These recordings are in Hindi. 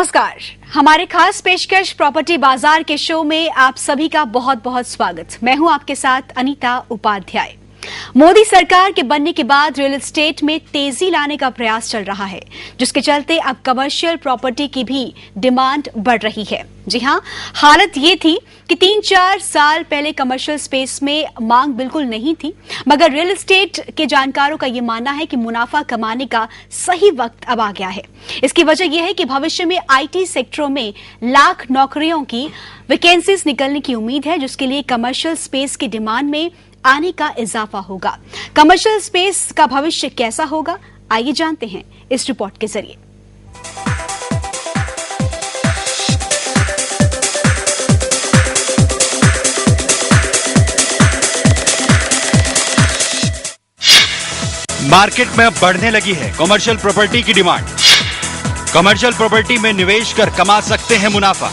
नमस्कार, हमारे खास पेशकश प्रॉपर्टी बाजार के शो में आप सभी का बहुत बहुत स्वागत। मैं हूं आपके साथ अनीता उपाध्याय। मोदी सरकार के बनने के बाद रियल एस्टेट में तेजी लाने का प्रयास चल रहा है, जिसके चलते अब कमर्शियल प्रॉपर्टी की भी डिमांड बढ़ रही है। जी हां, हालत ये थी कि 3-4 साल पहले कमर्शियल स्पेस में मांग बिल्कुल नहीं थी, मगर रियल एस्टेट के जानकारों का ये मानना है कि मुनाफा कमाने का सही वक्त अब आ गया है। इसकी वजह यह है कि भविष्य में आईटी सेक्टरों में लाख नौकरियों की वैकेंसीज निकलने की उम्मीद है, जिसके लिए कमर्शियल स्पेस की डिमांड में आने का इजाफा होगा। कमर्शियल स्पेस का भविष्य कैसा होगा, आइए जानते हैं इस रिपोर्ट के जरिए। मार्केट में अब बढ़ने लगी है कमर्शियल प्रॉपर्टी की डिमांड। कमर्शियल प्रॉपर्टी में निवेश कर कमा सकते हैं मुनाफा।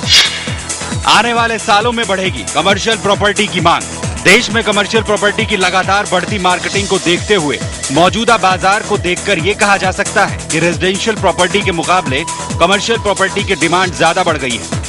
आने वाले सालों में बढ़ेगी कमर्शियल प्रॉपर्टी की मांग। देश में कमर्शियल प्रॉपर्टी की लगातार बढ़ती मार्केटिंग को देखते हुए मौजूदा बाजार को देखकर ये कहा जा सकता है कि रेजिडेंशियल प्रॉपर्टी के मुकाबले कमर्शियल प्रॉपर्टी की डिमांड ज्यादा बढ़ गई है,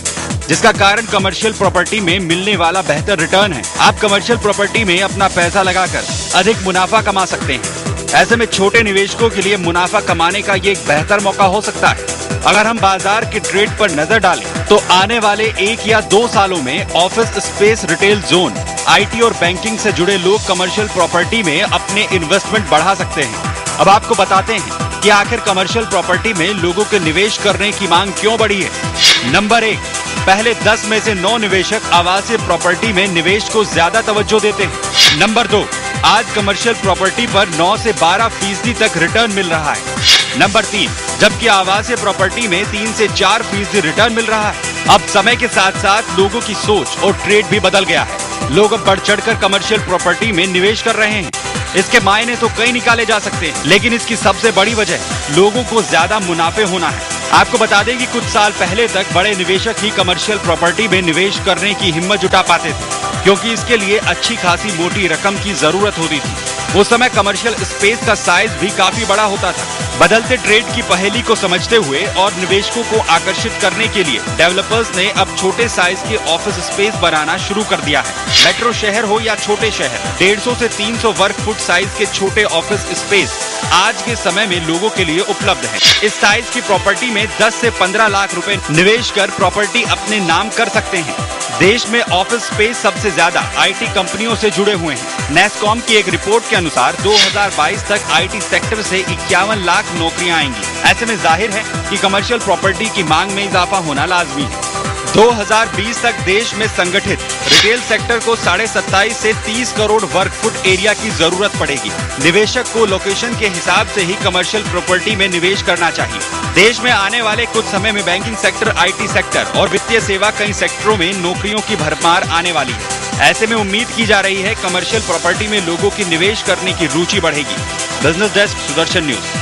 जिसका कारण कमर्शियल प्रॉपर्टी में मिलने वाला बेहतर रिटर्न है। आप कमर्शियल प्रॉपर्टी में अपना पैसा लगाकर अधिक मुनाफा कमा सकते हैं। ऐसे में छोटे निवेशकों के लिए मुनाफा कमाने का ये एक बेहतर मौका हो सकता है। अगर हम बाजार के ट्रेड पर नजर डालें तो आने वाले 1 या 2 सालों में office space, retail zone, IT और बैंकिंग से जुड़े लोग कमर्शियल प्रॉपर्टी में अपने इन्वेस्टमेंट बढ़ा सकते हैं। अब आपको बताते हैं कि आखिर कमर्शियल प्रॉपर्टी में लोगों के निवेश करने की मांग क्यों बढ़ी है। नंबर 1, पहले 10 में से 9 निवेशक आवासीय प्रॉपर्टी में निवेश को ज्यादा तवज्जो देते हैं। नंबर 2, आज कमर्शियल प्रॉपर्टी पर 9 से 12% तक रिटर्न मिल रहा है। नंबर 3, जबकि आवासीय प्रॉपर्टी में 3 से 4% रिटर्न मिल रहा है। अब समय के साथ साथ लोगों की सोच और ट्रेड भी बदल गया है। लोग अब बढ़ चढ़कर कमर्शियल प्रॉपर्टी में निवेश कर रहे हैं। इसके मायने तो कई निकाले जा सकते हैं, लेकिन इसकी सबसे बड़ी वजह लोगों को ज्यादा मुनाफे होना है। आपको बता दें कि कुछ साल पहले तक बड़े निवेशक ही कमर्शियल प्रॉपर्टी में निवेश करने की हिम्मत जुटा पाते थे, क्योंकि इसके लिए अच्छी खासी मोटी रकम की जरूरत होती थी। उस समय कमर्शियल स्पेस का साइज भी काफी बड़ा होता था। बदलते ट्रेड की पहेली को समझते हुए और निवेशकों को आकर्षित करने के लिए डेवलपर्स ने अब छोटे साइज के ऑफिस स्पेस बनाना शुरू कर दिया है। मेट्रो शहर हो या छोटे शहर, 150 से 300 वर्ग फुट साइज के छोटे ऑफिस स्पेस आज के समय में लोगों के लिए उपलब्ध है। इस साइज की प्रॉपर्टी में 10 से 15 लाख रुपए निवेश कर प्रॉपर्टी अपने नाम कर सकते हैं। देश में ऑफिस स्पेस सबसे ज्यादा आईटी कंपनियों से जुड़े हुए हैं। नेस्कॉम की एक रिपोर्ट के अनुसार 2022 तक आईटी सेक्टर से 51 लाख नौकरियां आएंगी। ऐसे में जाहिर है कि कमर्शियल प्रॉपर्टी की मांग में इजाफा होना लाजमी है। 2020 तक देश में संगठित रिटेल सेक्टर को 27.5 से 30 करोड़ वर्ग फुट एरिया की जरूरत पड़ेगी। निवेशक को लोकेशन के हिसाब से ही कमर्शियल प्रॉपर्टी में निवेश करना चाहिए। देश में आने वाले कुछ समय में बैंकिंग सेक्टर, आईटी सेक्टर और वित्तीय सेवा कई सेक्टरों में नौकरियों की भरमार आने वाली है। ऐसे में उम्मीद की जा रही है कमर्शियल प्रॉपर्टी में लोगों की निवेश करने की रुचि बढ़ेगी। Business desk, Sudarshan news.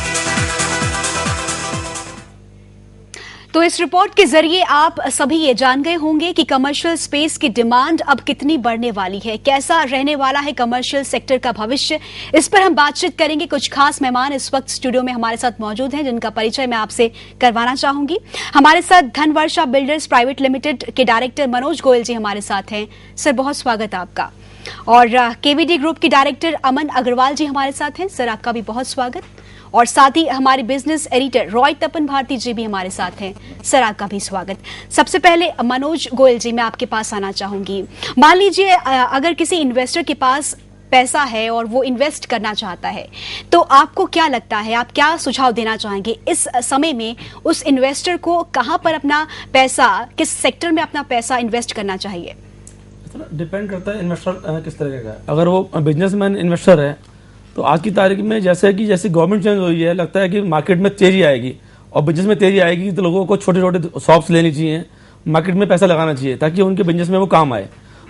तो इस रिपोर्ट के जरिए आप सभी ये जान गए होंगे कि कमर्शियल स्पेस की डिमांड अब कितनी बढ़ने वाली है, कैसा रहने वाला है कमर्शियल सेक्टर का भविष्य। इस पर हम बातचीत करेंगे। कुछ खास मेहमान इस वक्त स्टूडियो में हमारे साथ मौजूद हैं, जिनका परिचय मैं आपसे करवाना चाहूंगी। हमारे साथ धनवर्षा बिल्डर्स प्राइवेट लिमिटेड के डायरेक्टर मनोज गोयल जी हमारे साथ हैं। सर, बहुत स्वागत है आपका। और केवीडी ग्रुप की डायरेक्टर अमन अग्रवाल जी हमारे साथ हैं। सर, आपका भी बहुत स्वागत। और साथ ही हमारे बिजनेस एडिटर रॉय तपन भारती जी भी हमारे साथ हैं। सर, आपका भी स्वागत। सबसे पहले मनोज गोयल जी, मैं आपके पास आना चाहूंगी। मान लीजिए अगर किसी इन्वेस्टर के पास पैसा है और वो इन्वेस्ट करना चाहता है, तो आपको क्या लगता है, आप क्या सुझाव देना चाहेंगे इस समय में उस इन्वेस्टर को कहां पर अपना पैसा, किस सेक्टर में अपना पैसा इन्वेस्ट करना चाहिए? डिपेंड करता है इन्वेस्टर किस तरह का है। अगर वो बिजनेसमैन इन्वेस्टर है तो आज की तारीख में जैसे गवर्नमेंट चेंज हुई है, लगता है कि मार्केट में तेजी आएगी और बिजनेस में तेजी आएगी, तो लोगों को छोटे छोटे शॉप्स लेनी चाहिए, मार्केट में पैसा लगाना चाहिए ताकि उनके बिजनेस में वो काम आए।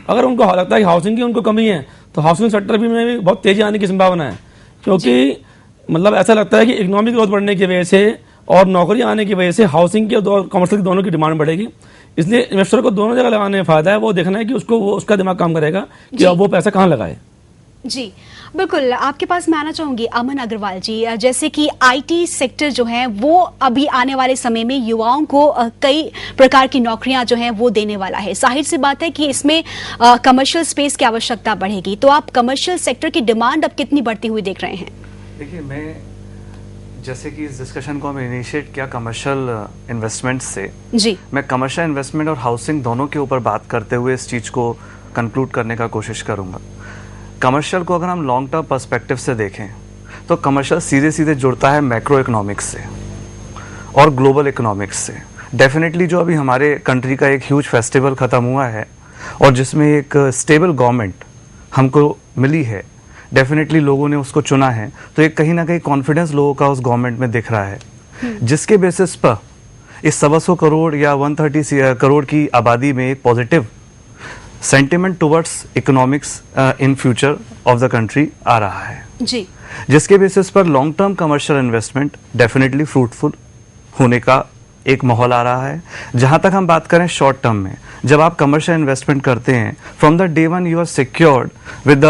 अगर उनको लगता है कि हाउसिंग की उनको कमी है तो हाउसिंग सेक्टर में भी बहुत तेजी आने की संभावना है, क्योंकि मतलब ऐसा लगता है कि इकोनॉमिक ग्रोथ बढ़ने की वजह से और नौकरी आने की वजह से हाउसिंग की और कमर्शियल की दोनों की डिमांड बढ़ेगी। इसलिए इन्वेस्टर को दोनों जगह लगाने में फायदा है। वो देखना है कि उसको उसका दिमाग काम करेगा कि अब वो पैसा कहाँ लगाए। जी बिल्कुल, आपके पास मैं आना चाहूंगी अमन अग्रवाल जी। जैसे कि आईटी सेक्टर जो है वो अभी आने वाले समय में युवाओं को कई प्रकार की नौकरियां जो हैं वो देने वाला है। जाहिर सी बात है कि इसमें कमर्शियल स्पेस की आवश्यकता बढ़ेगी, तो आप कमर्शियल सेक्टर की डिमांड अब कितनी बढ़ती हुई देख रहे हैं? देखिए, मैं जैसे कि इस डिस्कशन को हमने इनिशिएट किया कमर्शियल इन्वेस्टमेंट से, जी मैं कमर्शियल इन्वेस्टमेंट और हाउसिंग दोनों के ऊपर बात करते हुए इस चीज़ को कंक्लूड करने का कोशिश करूँगा। कमर्शियल को अगर हम लॉन्ग टर्म पर्सपेक्टिव से देखें तो कमर्शियल सीधे सीधे जुड़ता है मैक्रो इकोनॉमिक्स से और ग्लोबल इकोनॉमिक्स से। डेफिनेटली जो अभी हमारे कंट्री का एक ह्यूज फेस्टिवल ख़त्म हुआ है और जिसमें एक स्टेबल गवर्नमेंट हमको मिली है, डेफिनेटली लोगों ने उसको चुना है, तो एक कहीं ना कहीं कॉन्फिडेंस लोगों का उस गवर्नमेंट में दिख रहा है, जिसके बेसिस पर इस 125 करोड़ या 130 करोड़ की आबादी में एक positive sentiment towards economics in future of the country आ रहा है, जी जिसके बेसिस पर long term commercial investment definitely fruitful होने का एक माहौल आ रहा है। जहां तक हम बात करें शॉर्ट टर्म में, जब आप कमर्शियल इन्वेस्टमेंट करते हैं, from the day one you are secured with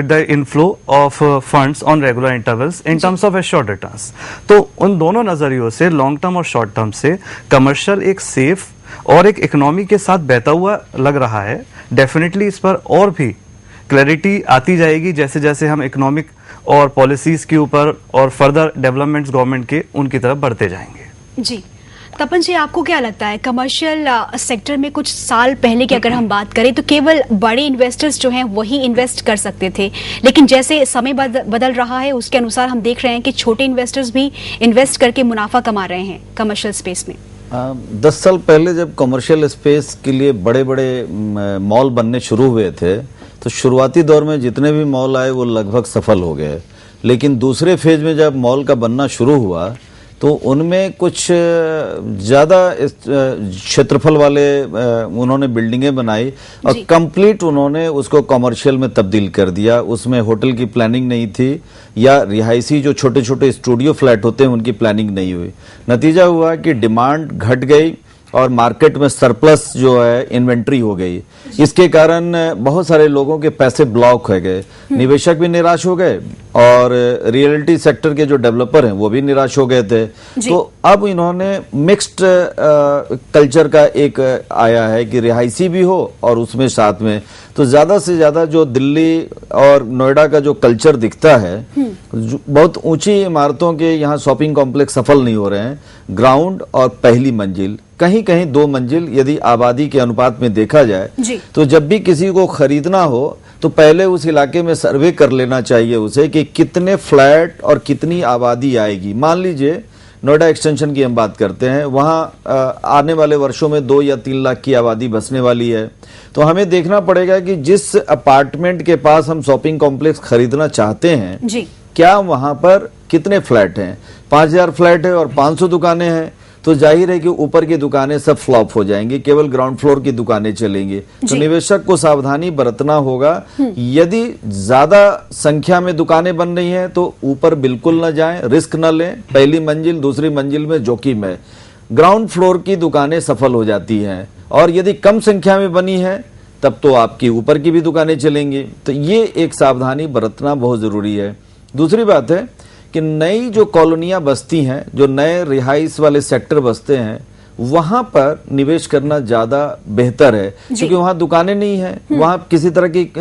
the inflow of funds on regular intervals in terms of assured returns. तो उन दोनों नजरियों से, लॉन्ग टर्म और शॉर्ट टर्म से, कमर्शियल एक सेफ और एक इकोनॉमी के साथ बहता हुआ लग रहा है। डेफिनेटली इस पर और भी क्लैरिटी आती जाएगी जैसे जैसे हम इकोनॉमिक और पॉलिसीज के ऊपर और फर्दर डेवलपमेंट्स गवर्नमेंट के उनकी तरफ बढ़ते जाएंगे। जी तपन जी, आपको क्या लगता है कमर्शियल सेक्टर में कुछ साल पहले की अगर हम बात करें तो केवल बड़े इन्वेस्टर्स जो हैं वही इन्वेस्ट कर सकते थे, लेकिन जैसे समय बदल रहा है उसके अनुसार हम देख रहे हैं कि छोटे इन्वेस्टर्स भी इन्वेस्ट करके मुनाफा कमा रहे हैं कमर्शियल स्पेस में। 10 साल पहले जब कमर्शियल स्पेस के लिए बड़े बड़े मॉल बनने शुरू हुए थे तो शुरुआती दौर में जितने भी मॉल आए वो लगभग सफल हो गए, लेकिन दूसरे फेज में जब मॉल का बनना शुरू हुआ तो उनमें कुछ ज़्यादा क्षेत्रफल वाले उन्होंने बिल्डिंगें बनाई और कंप्लीट उन्होंने उसको कमर्शियल में तब्दील कर दिया। उसमें होटल की प्लानिंग नहीं थी या रिहायशी जो छोटे छोटे स्टूडियो फ्लैट होते हैं उनकी प्लानिंग नहीं हुई। नतीजा हुआ कि डिमांड घट गई और मार्केट में सरप्लस जो है इन्वेंट्री हो गई। इसके कारण बहुत सारे लोगों के पैसे ब्लॉक हो गए, निवेशक भी निराश हो गए और रियलिटी सेक्टर के जो डेवलपर हैं वो भी निराश हो गए थे। तो अब इन्होंने मिक्स्ड कल्चर का एक आया है कि रिहायशी भी हो और उसमें साथ में तो ज्यादा से ज्यादा जो दिल्ली और नोएडा का जो कल्चर दिखता है, बहुत ऊंची इमारतों के यहाँ शॉपिंग कॉम्प्लेक्स सफल नहीं हो रहे हैं। ग्राउंड और पहली मंजिल, कहीं कहीं 2 मंजिल यदि आबादी के अनुपात में देखा जाए तो जब भी किसी को खरीदना हो तो पहले उस इलाके में सर्वे कर लेना चाहिए उसे कि कितने फ्लैट और कितनी आबादी आएगी। मान लीजिए नोएडा एक्सटेंशन की हम बात करते हैं, वहां आने वाले वर्षों में 2 या 3 लाख की आबादी बसने वाली है, तो हमें देखना पड़ेगा कि जिस अपार्टमेंट के पास हम शॉपिंग कॉम्प्लेक्स खरीदना चाहते हैं क्या वहां पर कितने फ्लैट हैं। 5000 फ्लैट है और 500 दुकानें हैं तो जाहिर है कि ऊपर की दुकानें सब फ्लॉप हो जाएंगी, केवल ग्राउंड फ्लोर की दुकानें चलेंगी। तो निवेशक को सावधानी बरतना होगा। यदि ज्यादा संख्या में दुकानें बन रही हैं तो ऊपर बिल्कुल न जाएं, रिस्क न लें। पहली मंजिल दूसरी मंजिल में जोखिम है। ग्राउंड फ्लोर की दुकानें सफल हो जाती हैं और यदि कम संख्या में बनी है तब तो आपकी ऊपर की भी दुकानें चलेंगी। तो ये एक सावधानी बरतना बहुत जरूरी है। दूसरी बात है कि नई जो कॉलोनियां बसती हैं, जो नए रिहाइश वाले सेक्टर बसते हैं, वहां पर निवेश करना ज्यादा बेहतर है क्योंकि वहां दुकानें नहीं है, वहां किसी तरह की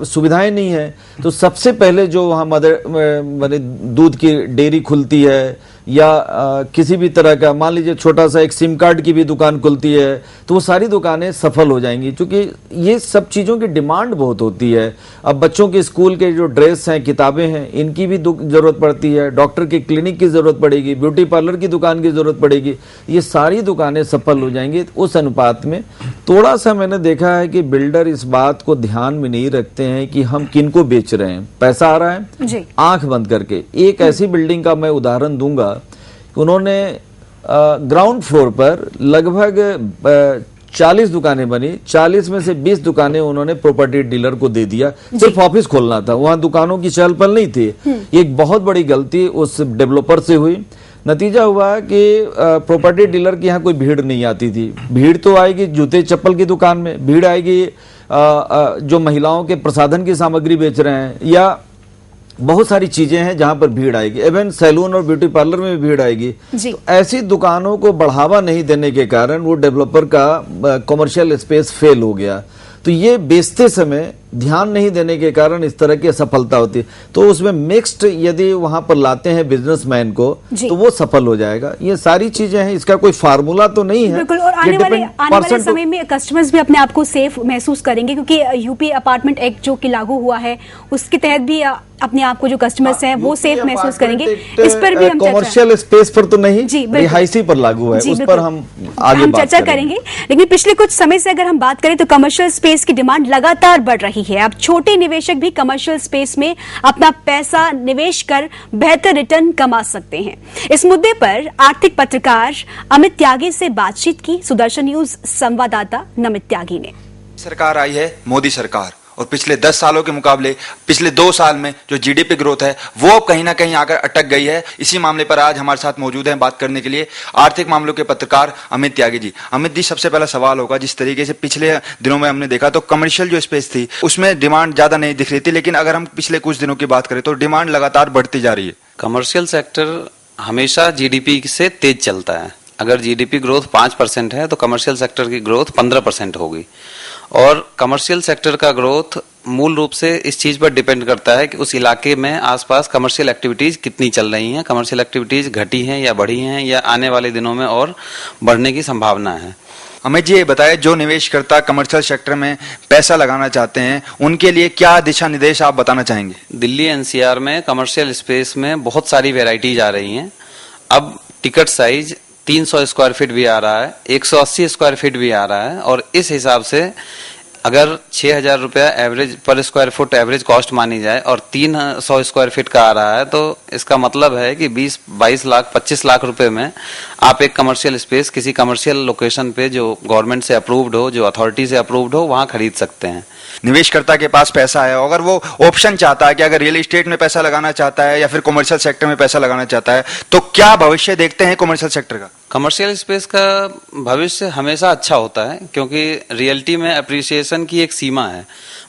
सुविधाएं नहीं है। तो सबसे पहले जो वहां माने दूध की डेयरी खुलती है या किसी भी तरह का, मान लीजिए छोटा सा एक सिम कार्ड की भी दुकान खुलती है, तो वो सारी दुकानें सफल हो जाएंगी क्योंकि ये सब चीज़ों की डिमांड बहुत होती है। अब बच्चों के स्कूल के जो ड्रेस हैं, किताबें हैं, इनकी भी जरूरत पड़ती है, डॉक्टर की क्लिनिक की जरूरत पड़ेगी, ब्यूटी पार्लर की दुकान की जरूरत पड़ेगी, ये सारी दुकानें सफल हो जाएंगी। उस अनुपात में थोड़ा सा मैंने देखा है कि बिल्डर इस बात को ध्यान में नहीं रखते हैं कि हम किनको बेच रहे हैं। पैसा आ रहा है आंख बंद करके। एक ऐसी बिल्डिंग का मैं उदाहरण दूंगा, उन्होंने ग्राउंड फ्लोर पर लगभग 40 दुकानें बनी, 40 में से 20 दुकानें उन्होंने प्रॉपर्टी डीलर को दे दिया। सिर्फ ऑफिस खोलना था, वहां दुकानों की चहल पहल नहीं थी। एक बहुत बड़ी गलती उस डेवलपर से हुई। नतीजा हुआ कि प्रॉपर्टी डीलर की यहाँ कोई भीड़ नहीं आती थी। भीड़ तो आएगी जूते चप्पल की दुकान में, भीड़ आएगी जो महिलाओं के प्रसाधन की सामग्री बेच रहे हैं, या बहुत सारी चीजें हैं जहां पर भीड़ आएगी, इवन सैलून और ब्यूटी पार्लर में भी भीड़ आएगी। तो ऐसी दुकानों को बढ़ावा नहीं देने के कारण वो डेवलपर का कमर्शियल स्पेस फेल हो गया। तो ये बेचते समय ध्यान नहीं देने के कारण इस तरह की असफलता होती है। तो उसमें मिक्स्ड यदि वहां पर लाते हैं बिजनेसमैन को तो वो सफल हो जाएगा। ये सारी चीजें हैं, इसका कोई फार्मूला तो नहीं है। बिल्कुल, और आने वाले समय में कस्टमर्स भी अपने आप को सेफ महसूस करेंगे, क्योंकि यूपी अपार्टमेंट एक्ट जो कि लागू हुआ है उसके तहत भी अपने आप को जो कस्टमर्स हैं वो सेफ महसूस करेंगे। इस पर भी हम कमर्शियल स्पेस पर तो नहीं, रिहायशी पर लागू है, उस पर हम आगे चर्चा करेंगे। लेकिन पिछले कुछ समय से अगर हम बात करें तो कमर्शियल स्पेस की डिमांड लगातार बढ़ रही है। अब छोटे निवेशक भी कमर्शियल स्पेस में अपना पैसा निवेश कर बेहतर रिटर्न कमा सकते हैं। इस मुद्दे पर आर्थिक पत्रकार अमित त्यागी से बातचीत की सुदर्शन न्यूज संवाददाता नमित त्यागी ने। सरकार आई है मोदी सरकार, और पिछले 10 सालों के मुकाबले पिछले 2 साल में जो जीडीपी ग्रोथ है वो कहीं ना कहीं आकर अटक गई है। इसी मामले पर आज हमारे साथ मौजूद हैं बात करने के लिए आर्थिक मामलों के पत्रकार अमित त्यागी जी। अमित जी, सबसे पहला सवाल होगा, जिस तरीके से पिछले दिनों में हमने देखा तो कमर्शियल जो स्पेस थी उसमें डिमांड ज्यादा नहीं दिख रही थी, लेकिन अगर हम पिछले कुछ दिनों की बात करें तो डिमांड लगातार बढ़ती जा रही है। कमर्शियल सेक्टर हमेशा जीडीपी से तेज चलता है। अगर जीडीपी ग्रोथ 5% है तो कमर्शियल सेक्टर की ग्रोथ 15% होगी। और कमर्शियल सेक्टर का ग्रोथ मूल रूप से इस चीज पर डिपेंड करता है कि उस इलाके में आसपास कमर्शियल एक्टिविटीज कितनी चल रही हैं, कमर्शियल एक्टिविटीज घटी हैं या बढ़ी हैं, या आने वाले दिनों में और बढ़ने की संभावना है। अमित जी, ये बताएं, जो निवेशकर्ता कमर्शियल सेक्टर में पैसा लगाना चाहते हैं उनके लिए क्या दिशा निर्देश आप बताना चाहेंगे? दिल्ली एनसीआर में कमर्शियल स्पेस में बहुत सारी वेराइटीज आ रही हैं। अब टिकट साइज 300 स्क्वायर फीट भी आ रहा है, 180 स्क्वायर फीट भी आ रहा है, और इस हिसाब से अगर 6,000 रुपया एवरेज पर स्क्वायर फुट एवरेज कॉस्ट मानी जाए और 300 स्क्वायर फीट का आ रहा है, तो इसका मतलब है कि 20-22 लाख 25 लाख रुपए में आप एक कमर्शियल स्पेस किसी कमर्शियल लोकेशन पे जो गवर्नमेंट से अप्रूव्ड हो, जो अथॉरिटी से अप्रूव्ड हो, वहां खरीद सकते हैं। निवेशकर्ता के पास पैसा है, अगर वो ऑप्शन चाहता है कि अगर रियल एस्टेट में पैसा लगाना चाहता है या फिर कमर्शियल सेक्टर में पैसा लगाना चाहता है, तो क्या भविष्य देखते हैं कमर्शियल सेक्टर का? कमर्शियल स्पेस का भविष्य हमेशा अच्छा होता है, क्योंकि रियल्टी में अप्रिसिएशन की एक सीमा है,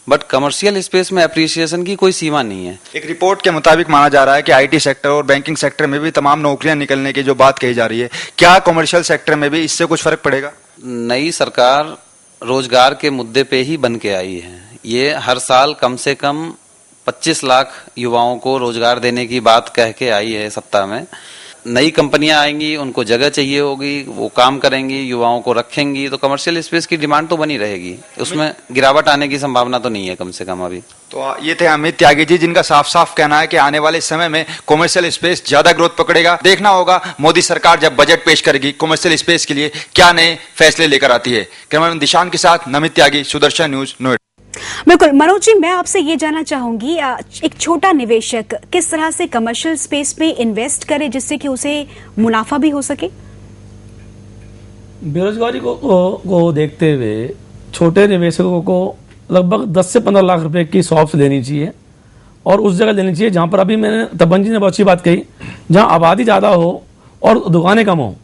बट कमर्शियल स्पेस में अप्रिसिएशन की कोई सीमा नहीं है। एक रिपोर्ट के मुताबिक माना जा रहा है कि आईटी सेक्टर और बैंकिंग सेक्टर में भी तमाम नौकरियां निकलने की जो बात कही जा रही है, क्या कमर्शियल सेक्टर में भी इससे कुछ फर्क पड़ेगा? नई सरकार रोजगार के मुद्दे पे ही बन के आई है। ये हर साल कम से कम 25 लाख युवाओं को रोजगार देने की बात कह के आई है सत्ता में। नई कंपनियां आएंगी, उनको जगह चाहिए होगी, वो काम करेंगी, युवाओं को रखेंगी, तो कमर्शियल स्पेस की डिमांड तो बनी रहेगी, उसमें गिरावट आने की संभावना तो नहीं है कम से कम अभी। तो ये थे अमित त्यागी जी, जिनका साफ साफ कहना है कि आने वाले समय में कमर्शियल स्पेस ज्यादा ग्रोथ पकड़ेगा। देखना होगा मोदी सरकार जब बजट पेश करेगी कमर्शियल स्पेस के लिए क्या नए फैसले लेकर आती है। कैमरामैन दिशान के साथ नमित त्यागी, सुदर्शन न्यूज, नोएडा। बिल्कुल मनोज जी, मैं आपसे ये जानना चाहूंगी, एक छोटा निवेशक किस तरह से कमर्शियल स्पेस में इन्वेस्ट करे जिससे कि उसे मुनाफा भी हो सके? बेरोजगारी को देखते हुए छोटे निवेशकों को लगभग 10 से 15 लाख रुपए की शॉप्स लेनी चाहिए, और उस जगह लेनी चाहिए जहां पर, अभी मैंने तपन जी ने बहुत अच्छी बात कही, जहां आबादी ज़्यादा हो और दुकानें कम हो।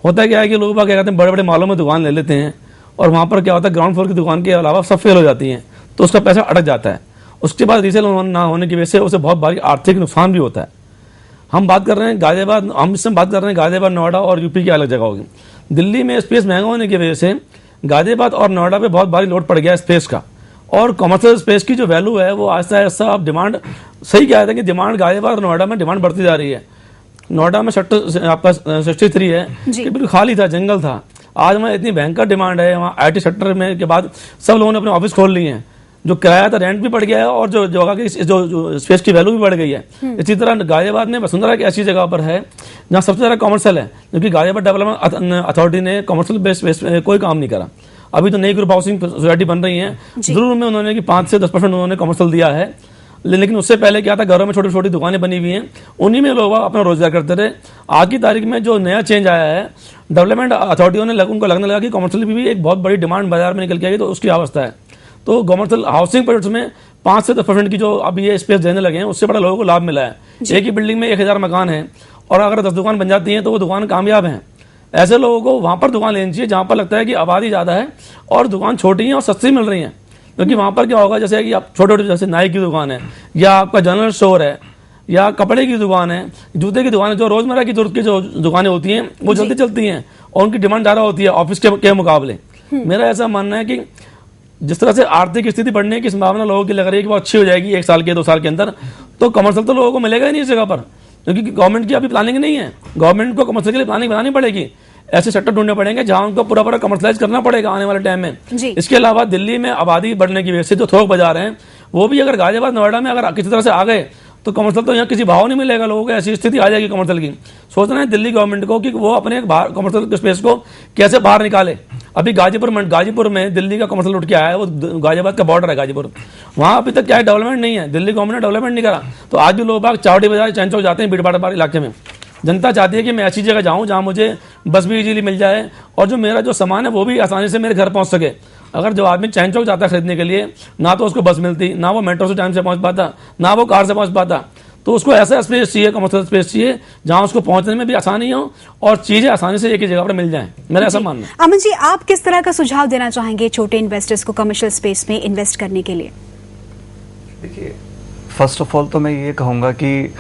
होता क्या है कि लोग क्या कहते हैं, बड़े बड़े मॉलों में दुकान ले लेते हैं, और वहां पर क्या होता है, ग्राउंड फ्लोर की दुकान के अलावा सब फेल हो जाती हैं, तो उसका पैसा अटक जाता है। उसके बाद रीसेल ना होने की वजह से उसे बहुत भारी आर्थिक नुकसान भी होता है। हम बात कर रहे हैं गाजियाबाद, हम इस समय बात कर रहे हैं गाजियाबाद, नोएडा और यूपी की अलग जगह होगी। दिल्ली में स्पेस महंगा होने की वजह से गाजियाबाद और नोएडा पे बहुत भारी लोड पड़ गया स्पेस का, और कमर्शियल स्पेस की जो वैल्यू है वो आहिस्ता आहिस्ता अब डिमांड, सही कह रहे हैं कि डिमांड गाजियाबाद और नोएडा में डिमांड बढ़ती जा रही है। नोएडा में आपका 63 है कि बिल्कुल खाली था, जंगल था। आज वहाँ इतनी भयंकर डिमांड है, वहाँ आईटी सेक्टर में के बाद सब लोगों ने अपने ऑफिस खोल लिए हैं, जो किराया था रेंट भी बढ़ गया है, और जो जगह की जो स्पेस की वैल्यू भी बढ़ गई है। इसी तरह गाजियाबाद में वसुंधरा एक ऐसी जगह पर है जहाँ सबसे ज़्यादा कमर्शियल है, क्योंकि गाजियाबाद डेवलपमेंट अथॉरिटी ने कमर्शियल बेस पे कोई काम नहीं करा। अभी तो नई ग्रुप हाउसिंग सोसाइटी बन रही है, जरूर में उन्होंने कि 5 से 10% उन्होंने कमर्शियल दिया है, लेकिन उससे पहले क्या था, घरों में छोटी छोटी दुकानें बनी हुई हैं, उन्हीं में लोग अपना रोजगार करते रहे। आज की तारीख में जो नया चेंज आया है, डेवलपमेंट अथॉरिटियों ने उनको लगने लगा कि कमर्शियल भी एक बहुत बड़ी डिमांड बाजार में निकल के आई, तो उसकी अवस्था है। तो कमर्शियल हाउसिंग प्रोजेक्ट्स में 5 से 10% की जो अभी ये स्पेस देने लगे हैं, उससे बड़ा लोगों को लाभ मिला है। एक ही बिल्डिंग में 1000 मकान है, और अगर 10 दुकान बन जाती हैं तो वो दुकान कामयाब हैं। ऐसे लोगों को वहां पर दुकान लेनी चाहिए जहां पर लगता है कि आबादी ज़्यादा है और दुकान छोटी है और सस्ती मिल रही है। क्योंकि वहां पर क्या होगा, जैसे कि आप छोटे छोटे जैसे नाई की दुकान है या आपका जनरल स्टोर है या कपड़े की दुकान है, जूते की दुकान है, जो रोजमर्रा की जरूरत की जो दुकानें होती हैं वो जल्दी चलती हैं और उनकी डिमांड ज़्यादा होती है ऑफिस के मुकाबले। मेरा ऐसा मानना है कि जिस तरह से आर्थिक स्थिति बढ़ने की संभावना लोगों की लग रही है कि वो अच्छी हो जाएगी 1 साल के 2 साल के अंदर, तो कमर्शियल तो लोगों को मिलेगा ही नहीं इस जगह पर, क्योंकि गवर्नमेंट की अभी प्लानिंग नहीं है। गवर्नमेंट को कमर्शियल के लिए प्लानिंग बनानी पड़ेगी, ऐसे सेक्टर ढूंढने पड़ेंगे जहां उनको पूरा कमर्शलाइज करना पड़ेगा आने वाले टाइम में। इसके अलावा दिल्ली में आबादी बढ़ने की वजह से जो थोक बाजार हैं वो भी अगर गाजियाबाद नोएडा में अगर किसी तरह से आ गए तो कमर्शियल तो यहाँ किसी भाव नहीं मिलेगा लोगों को, ऐसी स्थिति आ जाएगी कमर्शियल की। सोचना है दिल्ली गवर्नमेंट को कि वो अपने कमर्शियल स्पेस को कैसे बाहर निकाले। अभी गाजीपुर में दिल्ली का कमर्शियल उठ के आया है, वो गाजियाबाद का बॉर्डर है गाजीपुर, वहाँ अभी तक क्या है डेवलपमेंट नहीं है, दिल्ली गवर्नमेंट ने डेवलपमेंट नहीं करा। तो आज भी लोग बाग चावड़ी बाजार चैन चौक जाते हैं भीड़ भाड़ इलाके में। जनता चाहती है कि मैं ऐसी जगह जाऊँ जहाँ मुझे बस भी इजीली मिल जाए और जो मेरा जो सामान है वो भी आसानी से मेरे घर पहुँच सके। अगर जो आदमी चैन चौक जाता है खरीदने के लिए, ना तो उसको बस मिलती, ना वो मेट्रो से टाइम से पहुँच पाता, ना वो कार से पहुँच पाता, तो उसको ऐसा स्पेस चाहिए, कमर्शियल स्पेस चाहिए जहां उसको पहुंचने में भी आसानी हो और चीजें आसानी से एक ही जगह पर मिल जाएं। मेरा ऐसा मानना है। अमन जी, आप किस तरह का सुझाव देना चाहेंगे छोटे इन्वेस्टर्स को कमर्शियल स्पेस में इन्वेस्ट करने के लिए? देखिए, फर्स्ट ऑफ ऑल तो मैं ये कहूँगा कि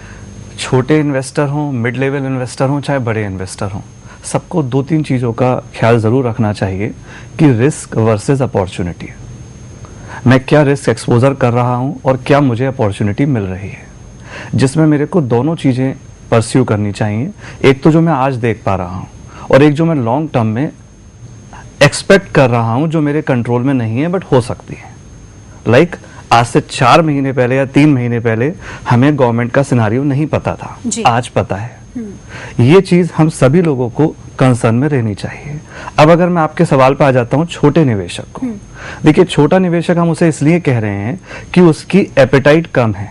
छोटे इन्वेस्टर हों, मिड लेवल इन्वेस्टर हों, चाहे बड़े इन्वेस्टर हों, सबको 2-3 चीज़ों का ख्याल ज़रूर रखना चाहिए कि रिस्क वर्सेस अपॉर्चुनिटी। मैं क्या रिस्क एक्सपोजर कर रहा हूँ और क्या मुझे अपॉर्चुनिटी मिल रही है, जिसमें मेरे को दोनों चीज़ें परस्यू करनी चाहिए। एक तो जो मैं आज देख पा रहा हूँ और एक जो मैं लॉन्ग टर्म में एक्सपेक्ट कर रहा हूँ जो मेरे कंट्रोल में नहीं है बट हो सकती है। लाइक आज से 4 महीने पहले या 3 महीने पहले हमें गवर्नमेंट का सिनारियो नहीं पता था, आज पता है। ये चीज़ हम सभी लोगों को कंसर्न में रहनी चाहिए। अब अगर मैं आपके सवाल पर आ जाता हूँ छोटे निवेशक को, देखिए छोटा निवेशक हम उसे इसलिए कह रहे हैं कि उसकी एपेटाइट कम है,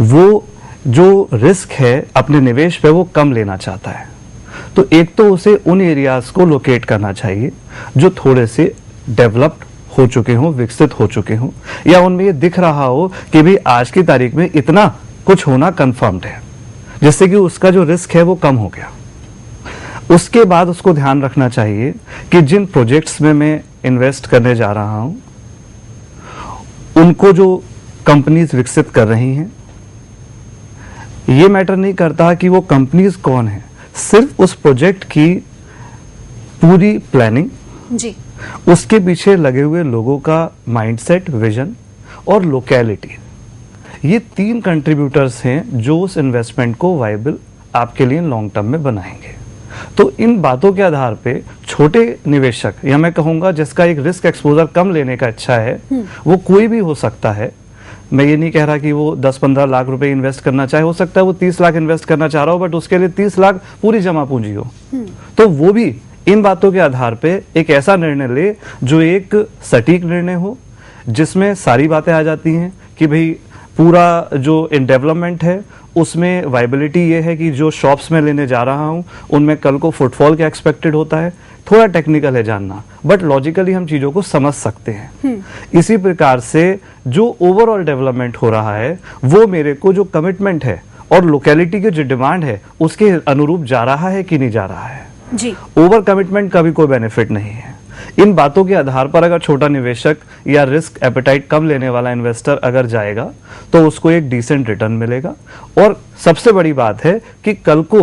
वो जो रिस्क है अपने निवेश पे वो कम लेना चाहता है। तो एक तो उसे उन एरियाज को लोकेट करना चाहिए जो थोड़े से डेवलप्ड हो चुके हों, विकसित हो चुके हों, या उनमें ये दिख रहा हो कि भाई आज की तारीख में इतना कुछ होना कंफर्म्ड है, जिससे कि उसका जो रिस्क है वो कम हो गया। उसके बाद उसको ध्यान रखना चाहिए कि जिन प्रोजेक्ट्स में मैं इन्वेस्ट करने जा रहा हूं उनको जो कंपनीज विकसित कर रही हैं, ये मैटर नहीं करता कि वो कंपनीज कौन है, सिर्फ उस प्रोजेक्ट की पूरी प्लानिंग जी, उसके पीछे लगे हुए लोगों का माइंडसेट, विजन और लोकेलिटी, ये 3 कंट्रीब्यूटर्स हैं जो उस इन्वेस्टमेंट को वायबल आपके लिए लॉन्ग टर्म में बनाएंगे। तो इन बातों के आधार पे छोटे निवेशक, या मैं कहूँगा जिसका एक रिस्क एक्सपोजर कम लेने का इच्छा है, वो कोई भी हो सकता है। मैं ये नहीं कह रहा कि वो 10-15 लाख रुपए इन्वेस्ट करना चाहे, हो सकता है वो 30 लाख इन्वेस्ट करना चाह रहा हो, बट उसके लिए 30 लाख पूरी जमा पूंजी हो, तो वो भी इन बातों के आधार पे एक ऐसा निर्णय ले जो एक सटीक निर्णय हो, जिसमें सारी बातें आ जाती हैं कि भाई पूरा जो इन डेवलपमेंट है उसमें वाइबिलिटी ये है कि जो शॉप्स में लेने जा रहा हूँ उनमें कल को फुटफॉल क्या एक्सपेक्टेड होता है, थोड़ा टेक्निकल है जानना, बट लॉजिकली हम चीजों को समझ सकते हैं। इसी प्रकार से जो ओवरऑल डेवलपमेंट हो रहा है वो मेरे को जो कमिटमेंट है और लोकेलिटी की जो डिमांड है उसके अनुरूप जा रहा है कि नहीं जा रहा है जी। ओवर कमिटमेंट का भी कोई बेनिफिट नहीं है। इन बातों के आधार पर अगर छोटा निवेशक या रिस्क एपेटाइट कम लेने वाला इन्वेस्टर अगर जाएगा तो उसको एक डिसेंट रिटर्न मिलेगा, और सबसे बड़ी बात है कि कल को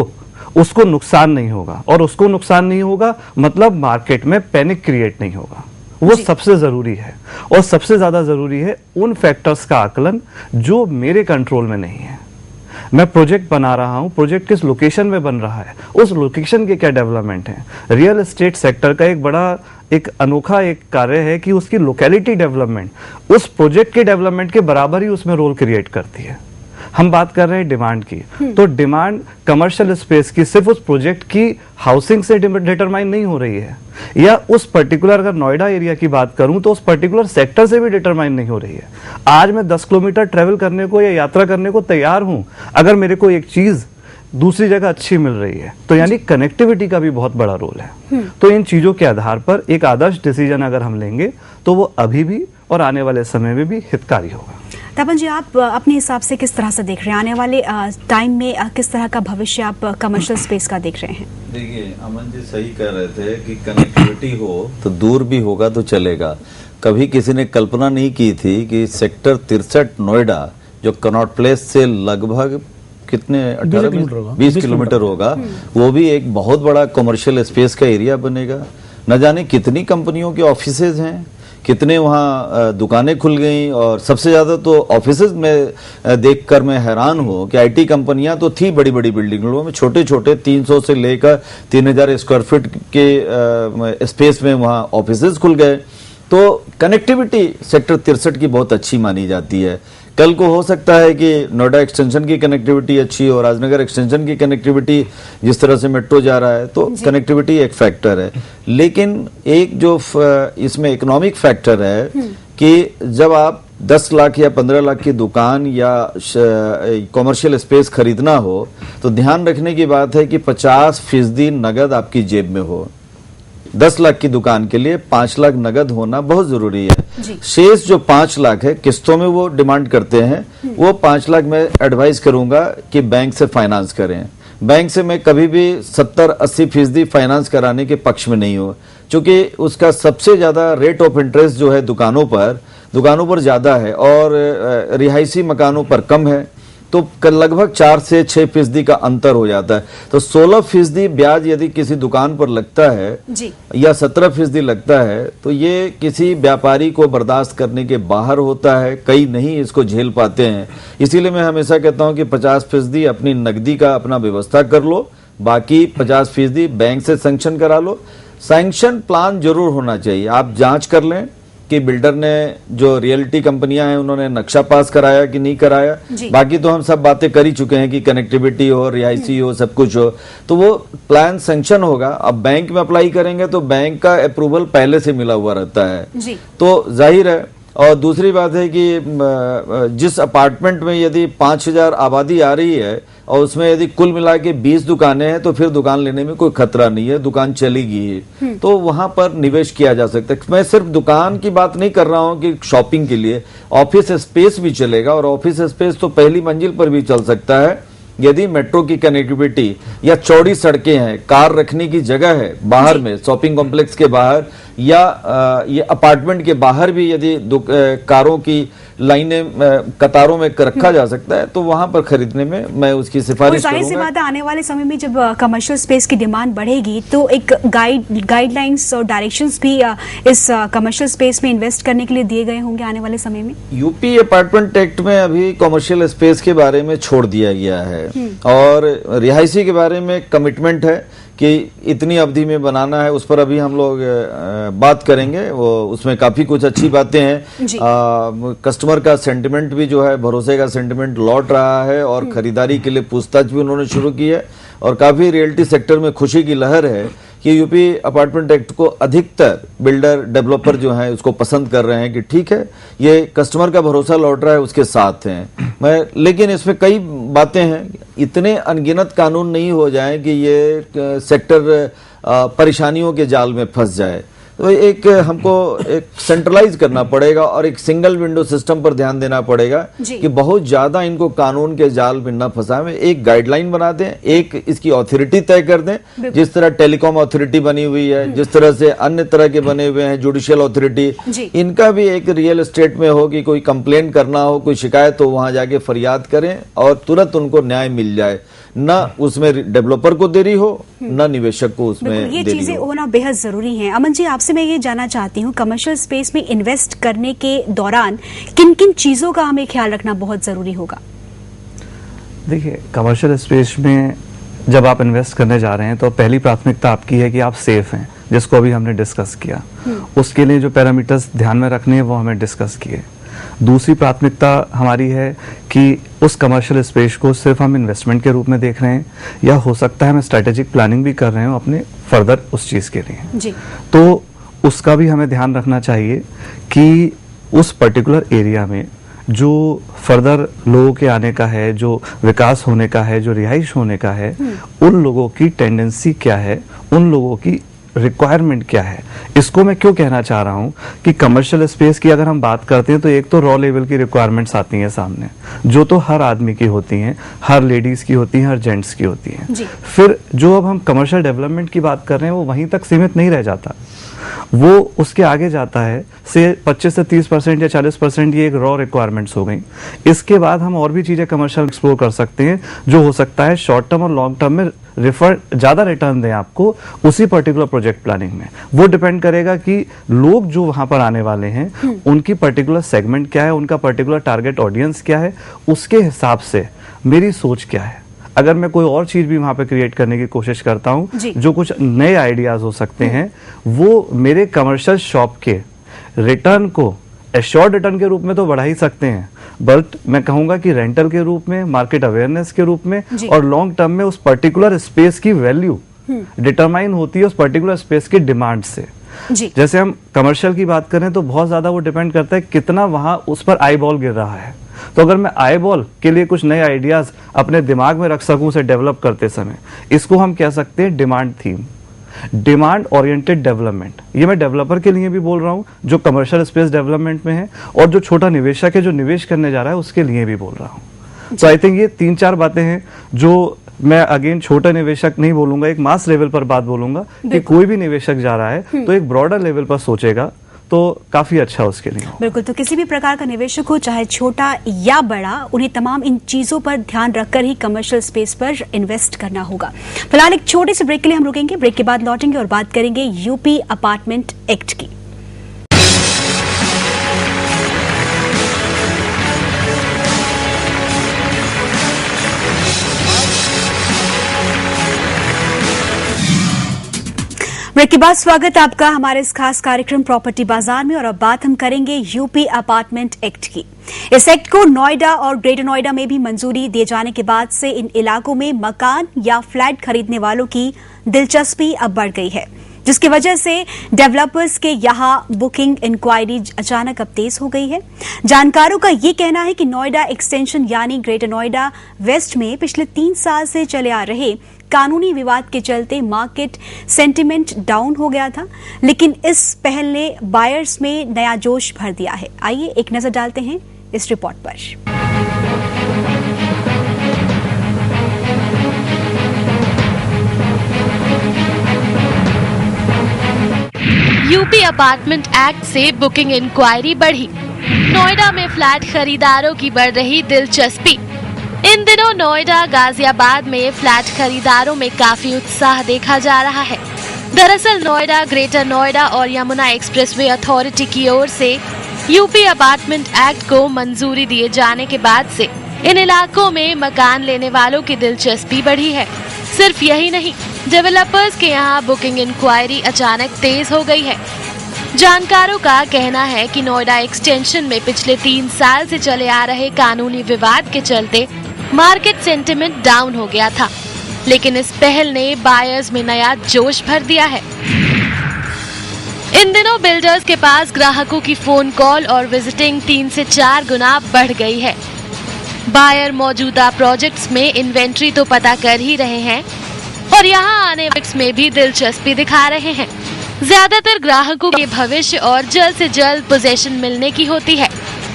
उसको नुकसान नहीं होगा, और उसको नुकसान नहीं होगा मतलब मार्केट में पैनिक क्रिएट नहीं होगा। वो सबसे जरूरी है, और सबसे ज्यादा जरूरी है उन फैक्टर्स का आकलन जो मेरे कंट्रोल में नहीं है। मैं प्रोजेक्ट बना रहा हूं, प्रोजेक्ट किस लोकेशन में बन रहा है, उस लोकेशन के क्या डेवलपमेंट है। रियल एस्टेट सेक्टर का एक बड़ा एक अनोखा एक कार्य है कि उसकी लोकेलिटी डेवलपमेंट उस प्रोजेक्ट के डेवलपमेंट के बराबर ही उसमें रोल क्रिएट करती है। हम बात कर रहे हैं डिमांड की, तो डिमांड कमर्शियल स्पेस की सिर्फ उस प्रोजेक्ट की हाउसिंग से डिटरमाइन नहीं हो रही है, या उस पर्टिकुलर अगर नोएडा एरिया की बात करूं तो उस पर्टिकुलर सेक्टर से भी डिटरमाइन नहीं हो रही है। आज मैं 10 किलोमीटर ट्रेवल करने को या यात्रा करने को तैयार हूं अगर मेरे को एक चीज दूसरी जगह अच्छी मिल रही है, तो यानी कनेक्टिविटी का भी बहुत बड़ा रोल है। तो इन चीजों के आधार पर एक आदर्श डिसीजन अगर हम लेंगे तो वो अभी भी और आने वाले समय में भी हितकारी होगा। तपन जी, आप अपने हिसाब से किस तरह से देख रहे हैं आने वाले टाइम में, किस तरह का भविष्य आप कमर्शियल स्पेस का देख रहे हैं? देखिए, अमन जी सही कह रहे थे कि कनेक्टिविटी हो तो दूर भी होगा तो चलेगा। कभी किसी ने कल्पना नहीं की थी कि सेक्टर 63 नोएडा, जो कनॉट प्लेस से लगभग कितने 20 किलोमीटर होगा, वो भी एक बहुत बड़ा कमर्शियल स्पेस का एरिया बनेगा। न जाने कितनी कंपनियों के ऑफिसेज हैं, कितने वहाँ दुकानें खुल गई, और सबसे ज्यादा तो ऑफिसेज में देखकर मैं हैरान हूँ कि आईटी कंपनियां तो थी बड़ी बड़ी बिल्डिंगों में, छोटे छोटे 300 से लेकर 3000 स्क्वायर फीट के स्पेस में वहाँ ऑफिसेज खुल गए। तो कनेक्टिविटी सेक्टर 63 की बहुत अच्छी मानी जाती है। कल को हो सकता है कि नोएडा एक्सटेंशन की कनेक्टिविटी अच्छी हो, राजनगर एक्सटेंशन की कनेक्टिविटी, जिस तरह से मेट्रो जा रहा है, तो कनेक्टिविटी एक फैक्टर है। लेकिन एक जो इसमें इकोनॉमिक फैक्टर है कि जब आप 10 लाख या 15 लाख की दुकान या कॉमर्शियल स्पेस खरीदना हो, तो ध्यान रखने की बात है कि 50% नगद आपकी जेब में हो। 10 लाख की दुकान के लिए 5 लाख नगद होना बहुत जरूरी है। शेष जो 5 लाख है, किस्तों में वो डिमांड करते हैं, वो 5 लाख मैं एडवाइस करूंगा कि बैंक से फाइनेंस करें। बैंक से मैं कभी भी 70-80% फाइनेंस कराने के पक्ष में नहीं हूँ, क्योंकि उसका सबसे ज्यादा रेट ऑफ इंटरेस्ट जो है दुकानों पर ज्यादा है और रिहायशी मकानों पर कम है। तो लगभग 4 से 6% का अंतर हो जाता है। तो 16% ब्याज यदि किसी दुकान पर लगता है या 17% लगता है, तो ये किसी व्यापारी को बर्दाश्त करने के बाहर होता है। कई नहीं इसको झेल पाते हैं। इसीलिए मैं हमेशा कहता हूं कि 50% अपनी नकदी का अपना व्यवस्था कर लो, बाकी 50% बैंक से सैंक्शन करा लो। सैंक्शन प्लान जरूर होना चाहिए। आप जांच कर लें कि बिल्डर ने, जो रियल्टी कंपनियां हैं, उन्होंने नक्शा पास कराया कि नहीं कराया। बाकी तो हम सब बातें कर ही चुके हैं कि कनेक्टिविटी हो, रिहायशी हो, सब कुछ हो, तो वो प्लान सैंक्शन होगा। अब बैंक में अप्लाई करेंगे तो बैंक का अप्रूवल पहले से मिला हुआ रहता है, तो जाहिर है। और दूसरी बात है कि जिस अपार्टमेंट में यदि 5000 आबादी आ रही है और उसमें यदि कुल मिला के 20 दुकानें हैं, तो फिर दुकान लेने में कोई खतरा नहीं है, दुकान चलेगी ही। तो वहां पर निवेश किया जा सकता है। मैं सिर्फ दुकान की बात नहीं कर रहा हूं कि शॉपिंग के लिए, ऑफिस स्पेस भी चलेगा, और ऑफिस स्पेस तो पहली मंजिल पर भी चल सकता है यदि मेट्रो की कनेक्टिविटी या चौड़ी सड़कें हैं, कार रखने की जगह है बाहर में, शॉपिंग कॉम्प्लेक्स के बाहर या ये अपार्टमेंट के बाहर भी यदि कारों की लाइनें कतारों में रखा जा सकता है, तो वहां पर खरीदने में मैं उसकी सिफारिश करूंगा। जाहिर सी बात है, आने वाले समय में जब कमर्शियल स्पेस की डिमांड बढ़ेगी, तो एक गाइडलाइंस और डायरेक्शंस भी इस कमर्शियल स्पेस में इन्वेस्ट करने के लिए दिए गए होंगे आने वाले समय में। यूपी अपार्टमेंट एक्ट में अभी कमर्शियल स्पेस के बारे में छोड़ दिया गया है, और रिहायशी के बारे में कमिटमेंट है कि इतनी अवधि में बनाना है। उस पर अभी हम लोग बात करेंगे। वो उसमें काफी कुछ अच्छी बातें हैं। कस्टमर का सेंटिमेंट भी जो है, भरोसे का सेंटिमेंट लौट रहा है, और खरीदारी के लिए पूछताछ भी उन्होंने शुरू की है। और काफी रियल्टी सेक्टर में खुशी की लहर है कि यूपी अपार्टमेंट एक्ट को अधिकतर बिल्डर डेवलपर जो हैं उसको पसंद कर रहे हैं कि ठीक है, ये कस्टमर का भरोसा लौट रहा है, उसके साथ हैं। लेकिन इसमें कई बातें हैं, इतने अनगिनत कानून नहीं हो जाएं कि ये सेक्टर परेशानियों के जाल में फंस जाए। तो एक हमको एक सेंट्रलाइज करना पड़ेगा और एक सिंगल विंडो सिस्टम पर ध्यान देना पड़ेगा कि बहुत ज्यादा इनको कानून के जाल में न फंसाएं। एक गाइडलाइन बना दें, एक इसकी अथॉरिटी तय कर दें, जिस तरह टेलीकॉम अथॉरिटी बनी हुई है, जिस तरह से अन्य तरह के बने हुए हैं जुडिशियल अथॉरिटी, इनका भी एक रियल एस्टेट में हो कि कोई कंप्लेंट करना हो, कोई शिकायत हो, वहां जाके फरियाद करें और तुरंत उनको न्याय मिल जाए। न उसमें डेवलपर को देरी हो, न निवेशक को उसमें ये चीजें होना बेहद जरूरी है। अमन जी, आपसे मैं ये जानना चाहती हूँ, कमर्शियल स्पेस में इन्वेस्ट करने के दौरान किन किन चीजों का हमें ख्याल रखना बहुत जरूरी होगा? देखिए, कमर्शियल स्पेस में जब आप इन्वेस्ट करने जा रहे हैं तो पहली प्राथमिकता आपकी है कि आप सेफ हैं, जिसको अभी हमने डिस्कस किया। उसके लिए जो पैरामीटर्स ध्यान में रखने हैं वो हमें डिस्कस किए। दूसरी प्राथमिकता हमारी है कि उस कमर्शियल स्पेस को सिर्फ हम इन्वेस्टमेंट के रूप में देख रहे हैं, या हो सकता है हम स्ट्रेटेजिक प्लानिंग भी कर रहे हो अपने फर्दर उस चीज़ के लिए जी। तो उसका भी हमें ध्यान रखना चाहिए कि उस पर्टिकुलर एरिया में जो फर्दर लोगों के आने का है, जो विकास होने का है, जो रिहाइश होने का है, उन लोगों की टेंडेंसी क्या है, उन लोगों की रिक्वायरमेंट क्या है। इसको मैं क्यों कहना चाह रहा हूं कि कमर्शियल स्पेस की अगर हम बात करते हैं तो एक तो रॉ लेवल की रिक्वायरमेंट्स आती हैं सामने, जो तो हर आदमी की होती हैं, हर लेडीज की होती हैं, हर जेंट्स की होती हैं। फिर जो अब हम कमर्शियल डेवलपमेंट की बात कर रहे हैं वो वहीं तक सीमित नहीं रह जाता, वो उसके आगे जाता है से 25 से 30% या 40% ये एक रॉ रिक्वायरमेंट्स हो गई। इसके बाद हम और भी चीज़ें कमर्शियल एक्सप्लोर कर सकते हैं जो हो सकता है शॉर्ट टर्म और लॉन्ग टर्म में ज़्यादा रिटर्न दें आपको उसी पर्टिकुलर प्रोजेक्ट प्लानिंग में। वो डिपेंड करेगा कि लोग जो वहाँ पर आने वाले हैं उनकी पर्टिकुलर सेगमेंट क्या है, उनका पर्टिकुलर टारगेट ऑडियंस क्या है, उसके हिसाब से मेरी सोच क्या है। अगर मैं कोई और चीज भी वहां पे क्रिएट करने की कोशिश करता हूं जो कुछ नए आइडियाज हो सकते हैं, वो मेरे कमर्शियल शॉप के रिटर्न को एश्योर्ड रिटर्न के रूप में तो बढ़ा ही सकते हैं, बट मैं कहूंगा कि रेंटल के रूप में, मार्केट अवेयरनेस के रूप में और लॉन्ग टर्म में उस पर्टिकुलर स्पेस की वैल्यू डिटरमाइन होती है उस पर्टिकुलर स्पेस की डिमांड से। जैसे हम कमर्शियल की बात करें तो बहुत ज्यादा वो डिपेंड करता है कितना वहां उस पर आई बॉल गिर रहा है। तो अगर मैं आई बॉल के लिए कुछ नए आइडियाज अपने दिमाग में रख सकूं उसे डेवलप करते समय, इसको हम कह सकते हैं demand theme, demand oriented development. ये मैं डेवलपर के लिए भी बोल रहा हूं जो कमर्शियल स्पेस डेवलपमेंट में है, और जो छोटा निवेशक है जो निवेश करने जा रहा है उसके लिए भी बोल रहा हूं। तो आई थिंक ये 3-4 बातें हैं जो मैं अगेन छोटा निवेशक नहीं बोलूंगा, एक मास लेवल पर बात बोलूंगा कि कोई भी निवेशक जा रहा है तो एक ब्रॉडर लेवल पर सोचेगा तो काफी अच्छा उसके लिए हो। बिल्कुल, तो किसी भी प्रकार का निवेशक हो चाहे छोटा या बड़ा, उन्हें तमाम इन चीजों पर ध्यान रखकर ही कमर्शियल स्पेस पर इन्वेस्ट करना होगा। फिलहाल एक छोटे से ब्रेक के लिए हम रुकेंगे, ब्रेक के बाद लौटेंगे और बात करेंगे यूपी अपार्टमेंट एक्ट की। ब्रेक के बाद स्वागत आपका हमारे इस खास कार्यक्रम प्रॉपर्टी बाजार में, और अब बात हम करेंगे यूपी अपार्टमेंट एक्ट की। इस एक्ट को नोएडा और ग्रेटर नोएडा में भी मंजूरी दिए जाने के बाद से इन इलाकों में मकान या फ्लैट खरीदने वालों की दिलचस्पी अब बढ़ गई है, जिसकी वजह से डेवलपर्स के यहां बुकिंग इंक्वायरी अचानक अब तेज हो गई है। जानकारों का ये कहना है कि नोएडा एक्सटेंशन यानी ग्रेटर नोएडा वेस्ट में पिछले 3 साल से चले आ रहे कानूनी विवाद के चलते मार्केट सेंटिमेंट डाउन हो गया था, लेकिन इस पहल ने बायर्स में नया जोश भर दिया है। आइए एक नजर डालते हैं इस रिपोर्ट पर। यूपी अपार्टमेंट एक्ट से बुकिंग इंक्वायरी बढ़ी, नोएडा में फ्लैट खरीदारों की बढ़ रही दिलचस्पी। इन दिनों नोएडा गाजियाबाद में फ्लैट खरीदारों में काफी उत्साह देखा जा रहा है। दरअसल नोएडा, ग्रेटर नोएडा और यमुना एक्सप्रेसवे अथॉरिटी की ओर से यूपी अपार्टमेंट एक्ट को मंजूरी दिए जाने के बाद से इन इलाकों में मकान लेने वालों की दिलचस्पी बढ़ी है। सिर्फ यही नहीं, डेवलपर्स के यहाँ बुकिंग इंक्वायरी अचानक तेज हो गई है। जानकारों का कहना है कि नोएडा एक्सटेंशन में पिछले 3 साल से चले आ रहे कानूनी विवाद के चलते मार्केट सेंटिमेंट डाउन हो गया था, लेकिन इस पहल ने बायर्स में नया जोश भर दिया है। इन दिनों बिल्डर्स के पास ग्राहकों की फोन कॉल और विजिटिंग 3 से 4 गुना बढ़ गई है। बायर मौजूदा प्रोजेक्ट्स में इन्वेंट्री तो पता कर ही रहे हैं और यहाँ आने वाले में भी दिलचस्पी दिखा रहे हैं। ज्यादातर ग्राहकों के भविष्य और जल्द से जल्द पोजीशन मिलने की होती है,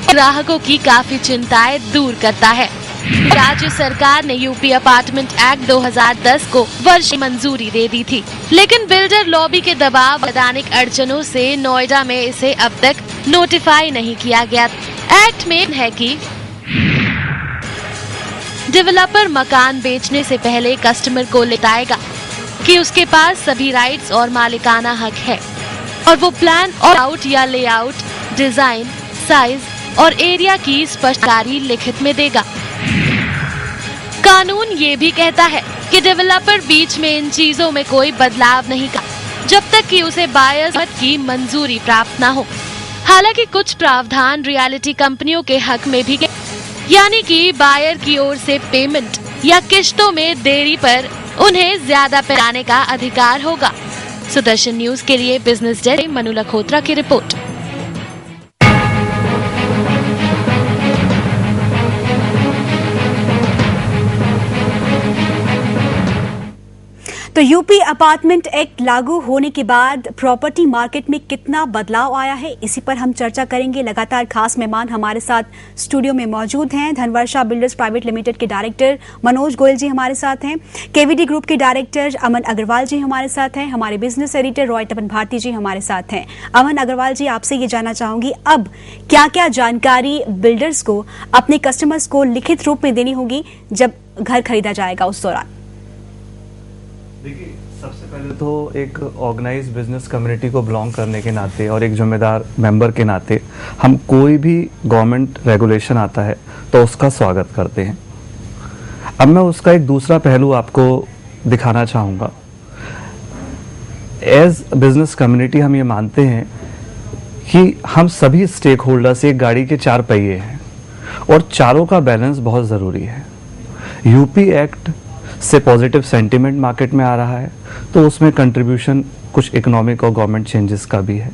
ग्राहकों की काफी चिंताएं दूर करता है। राज्य सरकार ने यूपी अपार्टमेंट एक्ट 2010 को वर्ष मंजूरी दे दी थी, लेकिन बिल्डर लॉबी के दबाव, वैधानिक अड़चनों से नोएडा में इसे अब तक नोटिफाई नहीं किया गया। एक्ट में है कि डेवलपर मकान बेचने से पहले कस्टमर को बताएगा कि उसके पास सभी राइट्स और मालिकाना हक है और वो प्लान और आउट या लेआउट, डिजाइन, साइज और एरिया की स्पष्ट जानकारी लिखित में देगा। कानून ये भी कहता है कि डेवलपर बीच में इन चीजों में कोई बदलाव नहीं कर जब तक कि उसे बायर्स की मंजूरी प्राप्त न हो। हालांकि कुछ प्रावधान रियलिटी कंपनियों के हक में भी, यानी कि बायर की ओर से पेमेंट या किश्तों में देरी पर उन्हें ज्यादा पैमाने का अधिकार होगा। सुदर्शन न्यूज के लिए बिजनेस डेस्क मनु लखोत्रा की रिपोर्ट। तो तो यूपी अपार्टमेंट एक्ट लागू होने के बाद प्रॉपर्टी मार्केट में कितना बदलाव आया है, इसी पर हम चर्चा करेंगे। लगातार खास मेहमान हमारे साथ स्टूडियो में मौजूद हैं। धनवर्षा बिल्डर्स प्राइवेट लिमिटेड के डायरेक्टर मनोज गोयल जी हमारे साथ हैं। केवीडी ग्रुप के डायरेक्टर अमन अग्रवाल जी हमारे साथ हैं। हमारे बिजनेस एडिटर रॉय तपन भारती जी हमारे साथ हैं। अमन अग्रवाल जी, आपसे ये जानना चाहूंगी, अब क्या क्या जानकारी बिल्डर्स को अपने कस्टमर्स को लिखित रूप में देनी होगी जब घर खरीदा जाएगा उस दौरान? देखिए, सबसे पहले तो एक ऑर्गेनाइज बिजनेस कम्युनिटी को बिलोंग करने के नाते और एक जिम्मेदार मेंबर के नाते हम कोई भी गवर्नमेंट रेगुलेशन आता है तो उसका स्वागत करते हैं। अब मैं उसका एक दूसरा पहलू आपको दिखाना चाहूँगा। एज बिजनेस कम्युनिटी हम ये मानते हैं कि हम सभी स्टेक होल्डर्स एक गाड़ी के 4 पहिए हैं और चारों का बैलेंस बहुत ज़रूरी है। यूपी एक्ट से पॉजिटिव सेंटिमेंट मार्केट में आ रहा है तो उसमें कंट्रीब्यूशन कुछ इकोनॉमिक और गवर्नमेंट चेंजेस का भी है,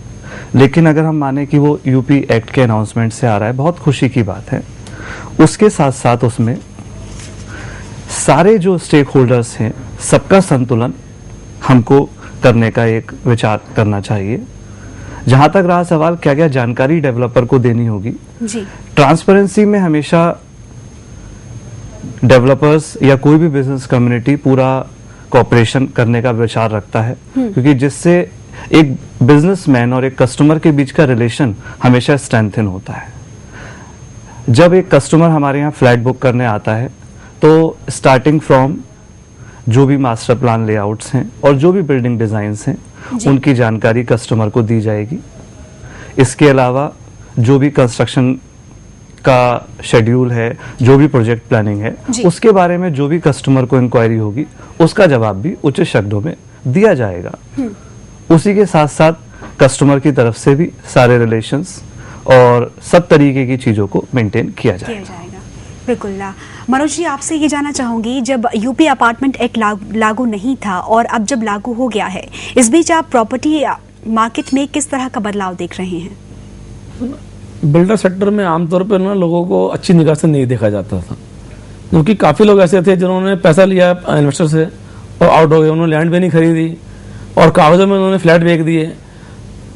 लेकिन अगर हम माने कि वो यूपी एक्ट के अनाउंसमेंट से आ रहा है, बहुत खुशी की बात है। उसके साथ साथ उसमें सारे जो स्टेक होल्डर्स हैं सबका संतुलन हमको करने का एक विचार करना चाहिए। जहाँ तक रहा सवाल क्या क्या जानकारी डेवलपर को देनी होगी, ट्रांसपेरेंसी में हमेशा डेवलपर्स या कोई भी बिजनेस कम्युनिटी पूरा कोऑपरेशन करने का विचार रखता है, क्योंकि जिससे एक बिजनेसमैन और एक कस्टमर के बीच का रिलेशन हमेशा स्ट्रेंथन होता है। जब एक कस्टमर हमारे यहाँ फ्लैट बुक करने आता है तो स्टार्टिंग फ्रॉम जो भी मास्टर प्लान लेआउट्स हैं और जो भी बिल्डिंग डिज़ाइंस हैं उनकी जानकारी कस्टमर को दी जाएगी। इसके अलावा जो भी कंस्ट्रक्शन का शेड्यूल है, जो भी प्रोजेक्ट प्लानिंग है, उसके बारे में जो भी कस्टमर को इंक्वायरी होगी उसका जवाब भी उचित शब्दों में दिया जाएगा। उसी के साथ साथ कस्टमर की तरफ से भी सारे रिलेशंस और सब तरीके की चीज़ों को मेंटेन किया जाएगा। बिल्कुल। मनोज जी, आपसे ये जानना चाहूंगी, जब यूपी अपार्टमेंट एक्ट लागू नहीं था और अब जब लागू हो गया है, इस बीच आप प्रॉपर्टी मार्केट में किस तरह का बदलाव देख रहे हैं? बिल्डर सेक्टर में आमतौर पर ना लोगों को अच्छी निगाह से नहीं देखा जाता था, क्योंकि काफ़ी लोग ऐसे थे जिन्होंने पैसा लिया इन्वेस्टर से और आउट हो गए। उन्होंने लैंड भी नहीं खरीदी और कागजों में उन्होंने फ्लैट बेच दिए।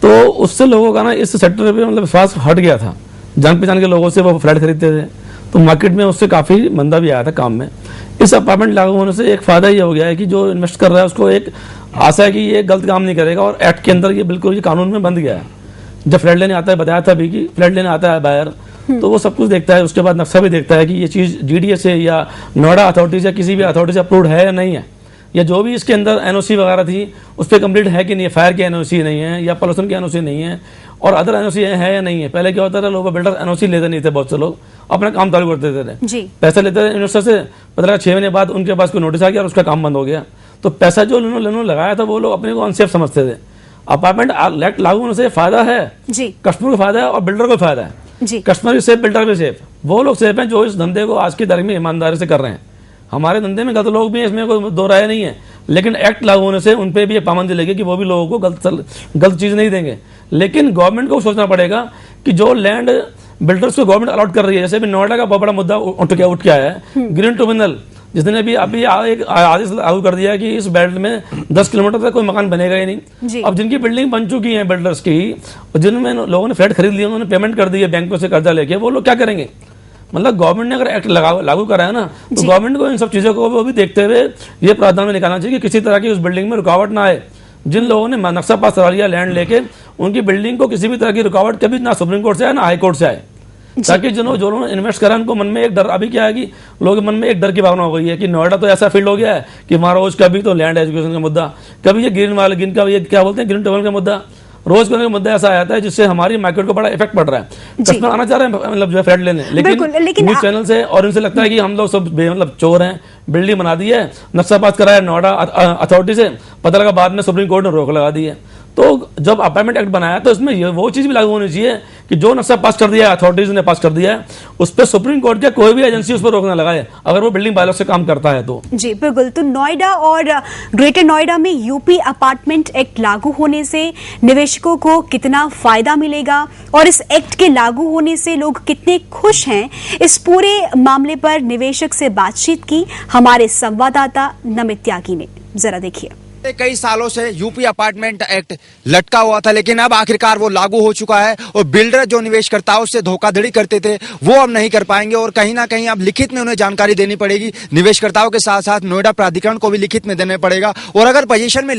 तो उससे लोगों का ना इस सेक्टर पे मतलब विश्वास हट गया था। जान पहचान के लोगों से वो फ्लैट खरीदते थे तो मार्केट में उससे काफ़ी मंदा भी आया था काम में। इस अपार्टमेंट लागू होने से एक फ़ायदा ये हो गया है कि जो इन्वेस्ट कर रहा है उसको एक आशा है कि ये गलत काम नहीं करेगा और एक्ट के अंदर ये बिल्कुल ये कानून में बंद गया है। जब फ्लैट लेने आता है, बताया था भी कि फ्लैट लेने आता है बायर, तो वो सब कुछ देखता है, उसके बाद नक्शा भी देखता है कि ये चीज़ जीडीए से या नोएडा अथॉरिटी या किसी भी अथॉरिटी से अप्रूव्ड है या नहीं है, या जो भी इसके अंदर एनओसी वगैरह थी उस पर कंप्लीट है कि नहीं है, फायर की एनओसी नहीं है या पॉल्यूशन की एनओसी नहीं है और अदर एनओसी है या नहीं है। पहले क्या होता था, लोग बिल्डर एनओसी लेते नहीं थे, बहुत से लोग अपना काम चालू कर देते थे, पैसा लेते थे इन्वेस्टर से, पता लगा 6 महीने बाद उनके पास कोई नोटिस आ गया और उसका काम बंद हो गया। तो पैसा जो उन्होंने लगाया था वो लोग अपने को अनसेफ समझते थे। अपार्टमेंट एक्ट लागू होने से फायदा है, कस्टमर को फायदा है और बिल्डर को फायदा है। कस्टमर भी सेफ, बिल्डर भी सेफ। वो लोग सेफ हैं जो इस धंधे को आज की तारीख में ईमानदारी से कर रहे हैं। हमारे धंधे में गलत लोग भी हैं, इसमें कोई दो राय नहीं है, लेकिन एक्ट लागू होने से उन पर भी ये पाबंदी लगी कि वो भी लोगों को गलत चीज़ नहीं देंगे। लेकिन गवर्नमेंट को सोचना पड़ेगा कि जो लैंड बिल्डर्स को गवर्नमेंट अलॉट कर रही है, जैसे भी नोएडा का बहुत बड़ा मुद्दा उठ के आया है, ग्रीन ट्रिब्यूनल जिसने भी अभी एक आदेश लागू कर दिया कि इस बेल्ट में 10 किलोमीटर तक कोई मकान बनेगा ही नहीं। अब जिनकी बिल्डिंग बन चुकी है बिल्डर्स की, जिनमें लोगों ने फ्लैट खरीद लिया, उन्होंने पेमेंट कर दी है बैंकों से कर्जा लेके, वो लोग क्या करेंगे? मतलब गवर्नमेंट ने अगर एक्ट लागू करा है ना, तो गवर्नमेंट को इन सब चीज़ों को वो भी देखते हुए ये प्रावधान में निकालना चाहिए कि किसी तरह की उस बिल्डिंग में रुकावट ना आए। जिन लोगों ने नक्शा पास करा लिया लैंड लेके, उनकी बिल्डिंग को किसी भी तरह की रुकावट कभी ना सुप्रीम कोर्ट से आए ना हाई कोर्ट से आए, ताकि जो लोग इन्वेस्ट करा उनको मन में एक डर, अभी क्या है कि लोगों के मन में एक डर की भावना हो गई है कि नोएडा तो ऐसा फील्ड हो गया है कि हमारा रोज कभी तो लैंड एजुकेशन का मुद्दा, कभी ये ग्रीन वाले गिन का ये क्या बोलते हैं ग्रीन टेबल का मुद्दा, रोज का मुद्दा ऐसा आता है जिससे हमारी मार्केट को बड़ा इफेक्ट पड़ रहा है। कस्टमर आना चाह रहे हैं मतलब जो है फ्लैट लेने, लेकिन न्यूज चैनल से और इनसे लगता है कि हम लोग सब मतलब चोर हैं, बिल्डिंग बना दी है, नक्शा पास कराया नोएडा अथॉरिटी से, पता लगा बाद में सुप्रीम कोर्ट ने रोक लगा दी है। तो जब अपार्टमेंट एक्ट बनाया तो इसमें ये वो चीज़ भी लागू होनी चाहिए कि जो नक्शा पास कर दिया है, अथॉरिटीज ने पास कर दिया है, उस पर सुप्रीम कोर्ट के कोई भी एजेंसी उस पर रोकना लगाए अगर वो बिल्डिंग बायलॉ से काम करता है तो। जी बिल्कुल। तो नोएडा और ग्रेटर नोएडा में यूपी अपार्टमेंट एक्ट लागू होने से निवेशकों को कितना फायदा मिलेगा और इस एक्ट के लागू होने से लोग कितने खुश हैं, इस पूरे मामले पर निवेशक से बातचीत की हमारे संवाददाता नमित त्यागी ने। जरा देखिए। कई सालों से यूपी अपार्टमेंट एक्ट लटका हुआ था, लेकिन अब आखिरकार वो लागू हो चुका है और बिल्डर जो निवेशकर्ताओं से धोखाधड़ी करते थे वो अब नहीं कर पाएंगे और कहीं ना कहीं अब लिखित में उन्हें जानकारी देनी पड़ेगी। निवेशकर्ताओं के साथ साथ नोएडा प्राधिकरण को भी लिखित में देना पड़ेगा और अगर पोजीशन में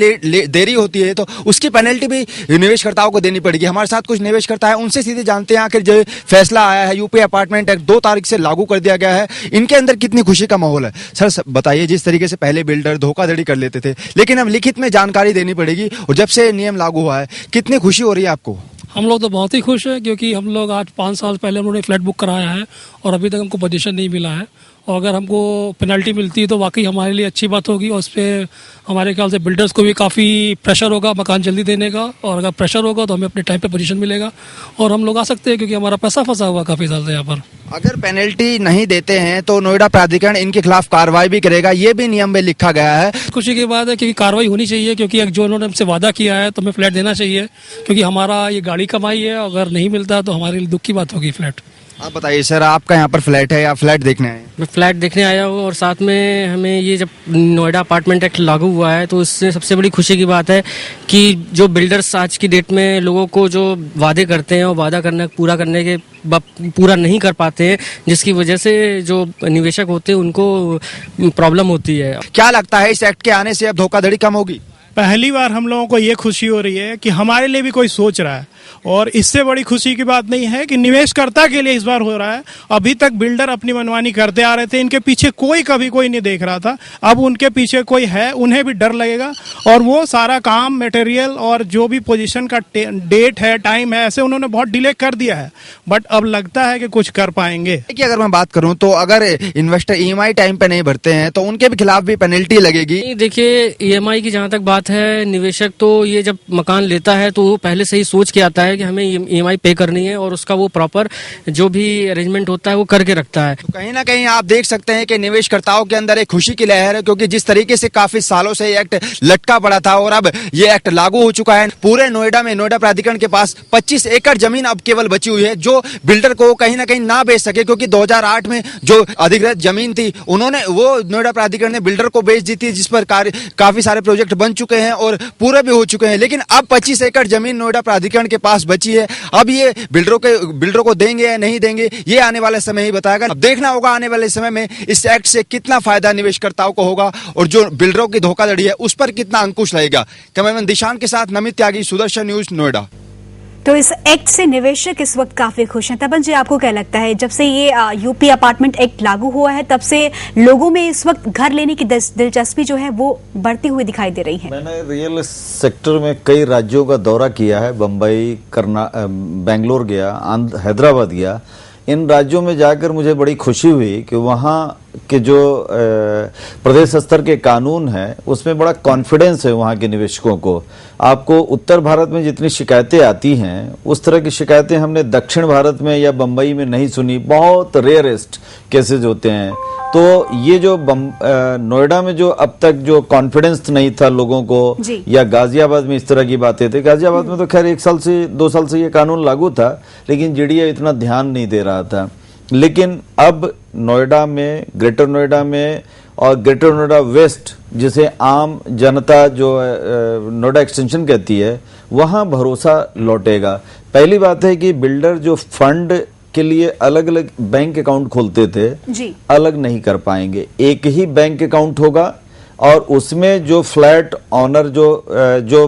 देरी होती है तो उसकी पेनल्टी भी निवेशकर्ताओं को देनी पड़ेगी। हमारे साथ कुछ निवेशकर्ता है, उनसे सीधे जानते हैं आखिर जो फैसला आया है यूपी अपार्टमेंट एक्ट 2 तारीख से लागू कर दिया गया है, इनके अंदर कितनी खुशी का माहौल है। सर बताइए, जिस तरीके से पहले बिल्डर धोखाधड़ी कर लेते थे लेकिन अब लिखित में जानकारी देनी पड़ेगी और जब से नियम लागू हुआ है कितनी खुशी हो रही है आपको? हम लोग तो बहुत ही खुश हैं क्योंकि हम लोग आज 5 साल पहले उन्होंने फ्लैट बुक कराया है और अभी तक हमको पोजीशन नहीं मिला है और अगर हमको पेनल्टी मिलती है तो वाकई हमारे लिए अच्छी बात होगी और उस पर हमारे ख्याल से बिल्डर्स को भी काफ़ी प्रेशर होगा मकान जल्दी देने का और अगर प्रेशर होगा तो हमें अपने टाइम पे पोजीशन मिलेगा और हम लोग आ सकते हैं क्योंकि हमारा पैसा फंसा हुआ काफ़ी साल से यहाँ पर। अगर पेनल्टी नहीं देते हैं तो नोएडा प्राधिकरण इनके खिलाफ कार्रवाई भी करेगा, ये भी नियम में लिखा गया है। खुशी की बात है क्योंकि कार्रवाई होनी चाहिए क्योंकि जो उन्होंने हमसे वादा किया है तो हमें फ्लैट देना चाहिए क्योंकि हमारा ये गाड़ी कमाई है, अगर नहीं मिलता तो हमारे लिए दुख की बात होगी फ्लैट। आप बताइए सर, आपका यहाँ पर फ्लैट है या फ्लैट देखने आए? मैं फ्लैट देखने आया हूँ और साथ में हमें ये जब नोएडा अपार्टमेंट एक्ट लागू हुआ है तो उससे सबसे बड़ी खुशी की बात है कि जो बिल्डर्स आज की डेट में लोगों को जो वादे करते हैं और वादा करने पूरा करने के पूरा नहीं कर पाते हैं, जिसकी वजह से जो निवेशक होते हैं उनको प्रॉब्लम होती है। क्या लगता है इस एक्ट के आने से अब धोखाधड़ी कम होगी? पहली बार हम लोगों को ये खुशी हो रही है कि हमारे लिए भी कोई सोच रहा है और इससे बड़ी खुशी की बात नहीं है कि निवेशकर्ता के लिए इस बार हो रहा है। अभी तक बिल्डर अपनी मनमानी करते आ रहे थे, इनके पीछे कभी कोई नहीं देख रहा था, अब उनके पीछे कोई है, उन्हें भी डर लगेगा और वो सारा काम मटेरियल और जो भी पोजीशन का डेट है, टाइम है, ऐसे उन्होंने बहुत डिले कर दिया है बट अब लगता है कि कुछ कर पाएंगे। कि अगर मैं बात करूं तो अगर इन्वेस्टर ईएमआई टाइम पे नहीं भरते हैं तो उनके भी खिलाफ भी पेनल्टी लगेगी। देखिए, ईएमआई की जहाँ तक बात है, निवेशक तो ये जब मकान लेता है तो वो पहले से ही सोच के आता है कि हमें ईएमआई पे करनी है और उसका वो प्रॉपर जो भी अरेंजमेंट होता है वो करके रखता है। तो कहीं ना कहीं आप देख सकते हैं कि निवेशकर्ताओं के अंदर एक खुशी की लहर है क्योंकि जिस तरीके से काफी सालों से ये एक्ट लटका पड़ा था और अब ये एक्ट लागू हो चुका है। पूरे नोएडा में नोएडा प्राधिकरण के पास 25 एकड़ जमीन अब केवल बची हुई है जो बिल्डर को कहीं ना कहीं ना बेच सके क्योंकि 2008 में जो अधिकृत जमीन थी उन्होंने वो नोएडा प्राधिकरण ने बिल्डर को बेच दी थी, जिस पर काफी सारे प्रोजेक्ट बन चुके हैं और पूरे भी हो चुके हैं। लेकिन अब 25 एकड़ जमीन नोएडा प्राधिकरण के पास बची है। अब ये बिल्डरों को देंगे या नहीं देंगे ये आने वाले समय ही बताएगा। अब देखना होगा आने वाले समय में इस एक्ट से कितना फायदा निवेशकर्ताओं को होगा और जो बिल्डरों की धोखाधड़ी है उस पर कितना अंकुश लगेगा। कैमरामैन दिशान के साथ नमित त्यागी, सुदर्शन न्यूज, नोएडा। तो इस एक्ट से निवेशक इस वक्त काफी खुश हैं। तपन जी, आपको क्या लगता है, जब से ये यूपी अपार्टमेंट एक्ट लागू हुआ है तब से लोगों में इस वक्त घर लेने की दिलचस्पी जो है वो बढ़ती हुई दिखाई दे रही है? मैंने रियल सेक्टर में कई राज्यों का दौरा किया है, बम्बई, बेंगलोर गया, हैदराबाद गया। इन राज्यों में जाकर मुझे बड़ी खुशी हुई कि वहाँ के जो प्रदेश स्तर के कानून हैं उसमें बड़ा कॉन्फिडेंस है वहाँ के निवेशकों को। आपको उत्तर भारत में जितनी शिकायतें आती हैं उस तरह की शिकायतें हमने दक्षिण भारत में या बम्बई में नहीं सुनी, बहुत रेयरेस्ट केसेस होते हैं। तो ये जो नोएडा में जो अब तक जो कॉन्फिडेंस नहीं था लोगों को, या गाजियाबाद में इस तरह की बातें थी, गाजियाबाद में तो खैर 1 साल से 2 साल से ये कानून लागू था लेकिन जीडीए इतना ध्यान नहीं दे रहा था। लेकिन अब नोएडा में, ग्रेटर नोएडा में और ग्रेटर नोएडा वेस्ट, जिसे आम जनता जो नोएडा एक्सटेंशन कहती है, वहाँ भरोसा लौटेगा। पहली बात है कि बिल्डर जो फंड के लिए अलग अलग बैंक अकाउंट खोलते थे अलग नहीं कर पाएंगे, एक ही बैंक अकाउंट होगा और उसमें जो फ्लैट ऑनर जो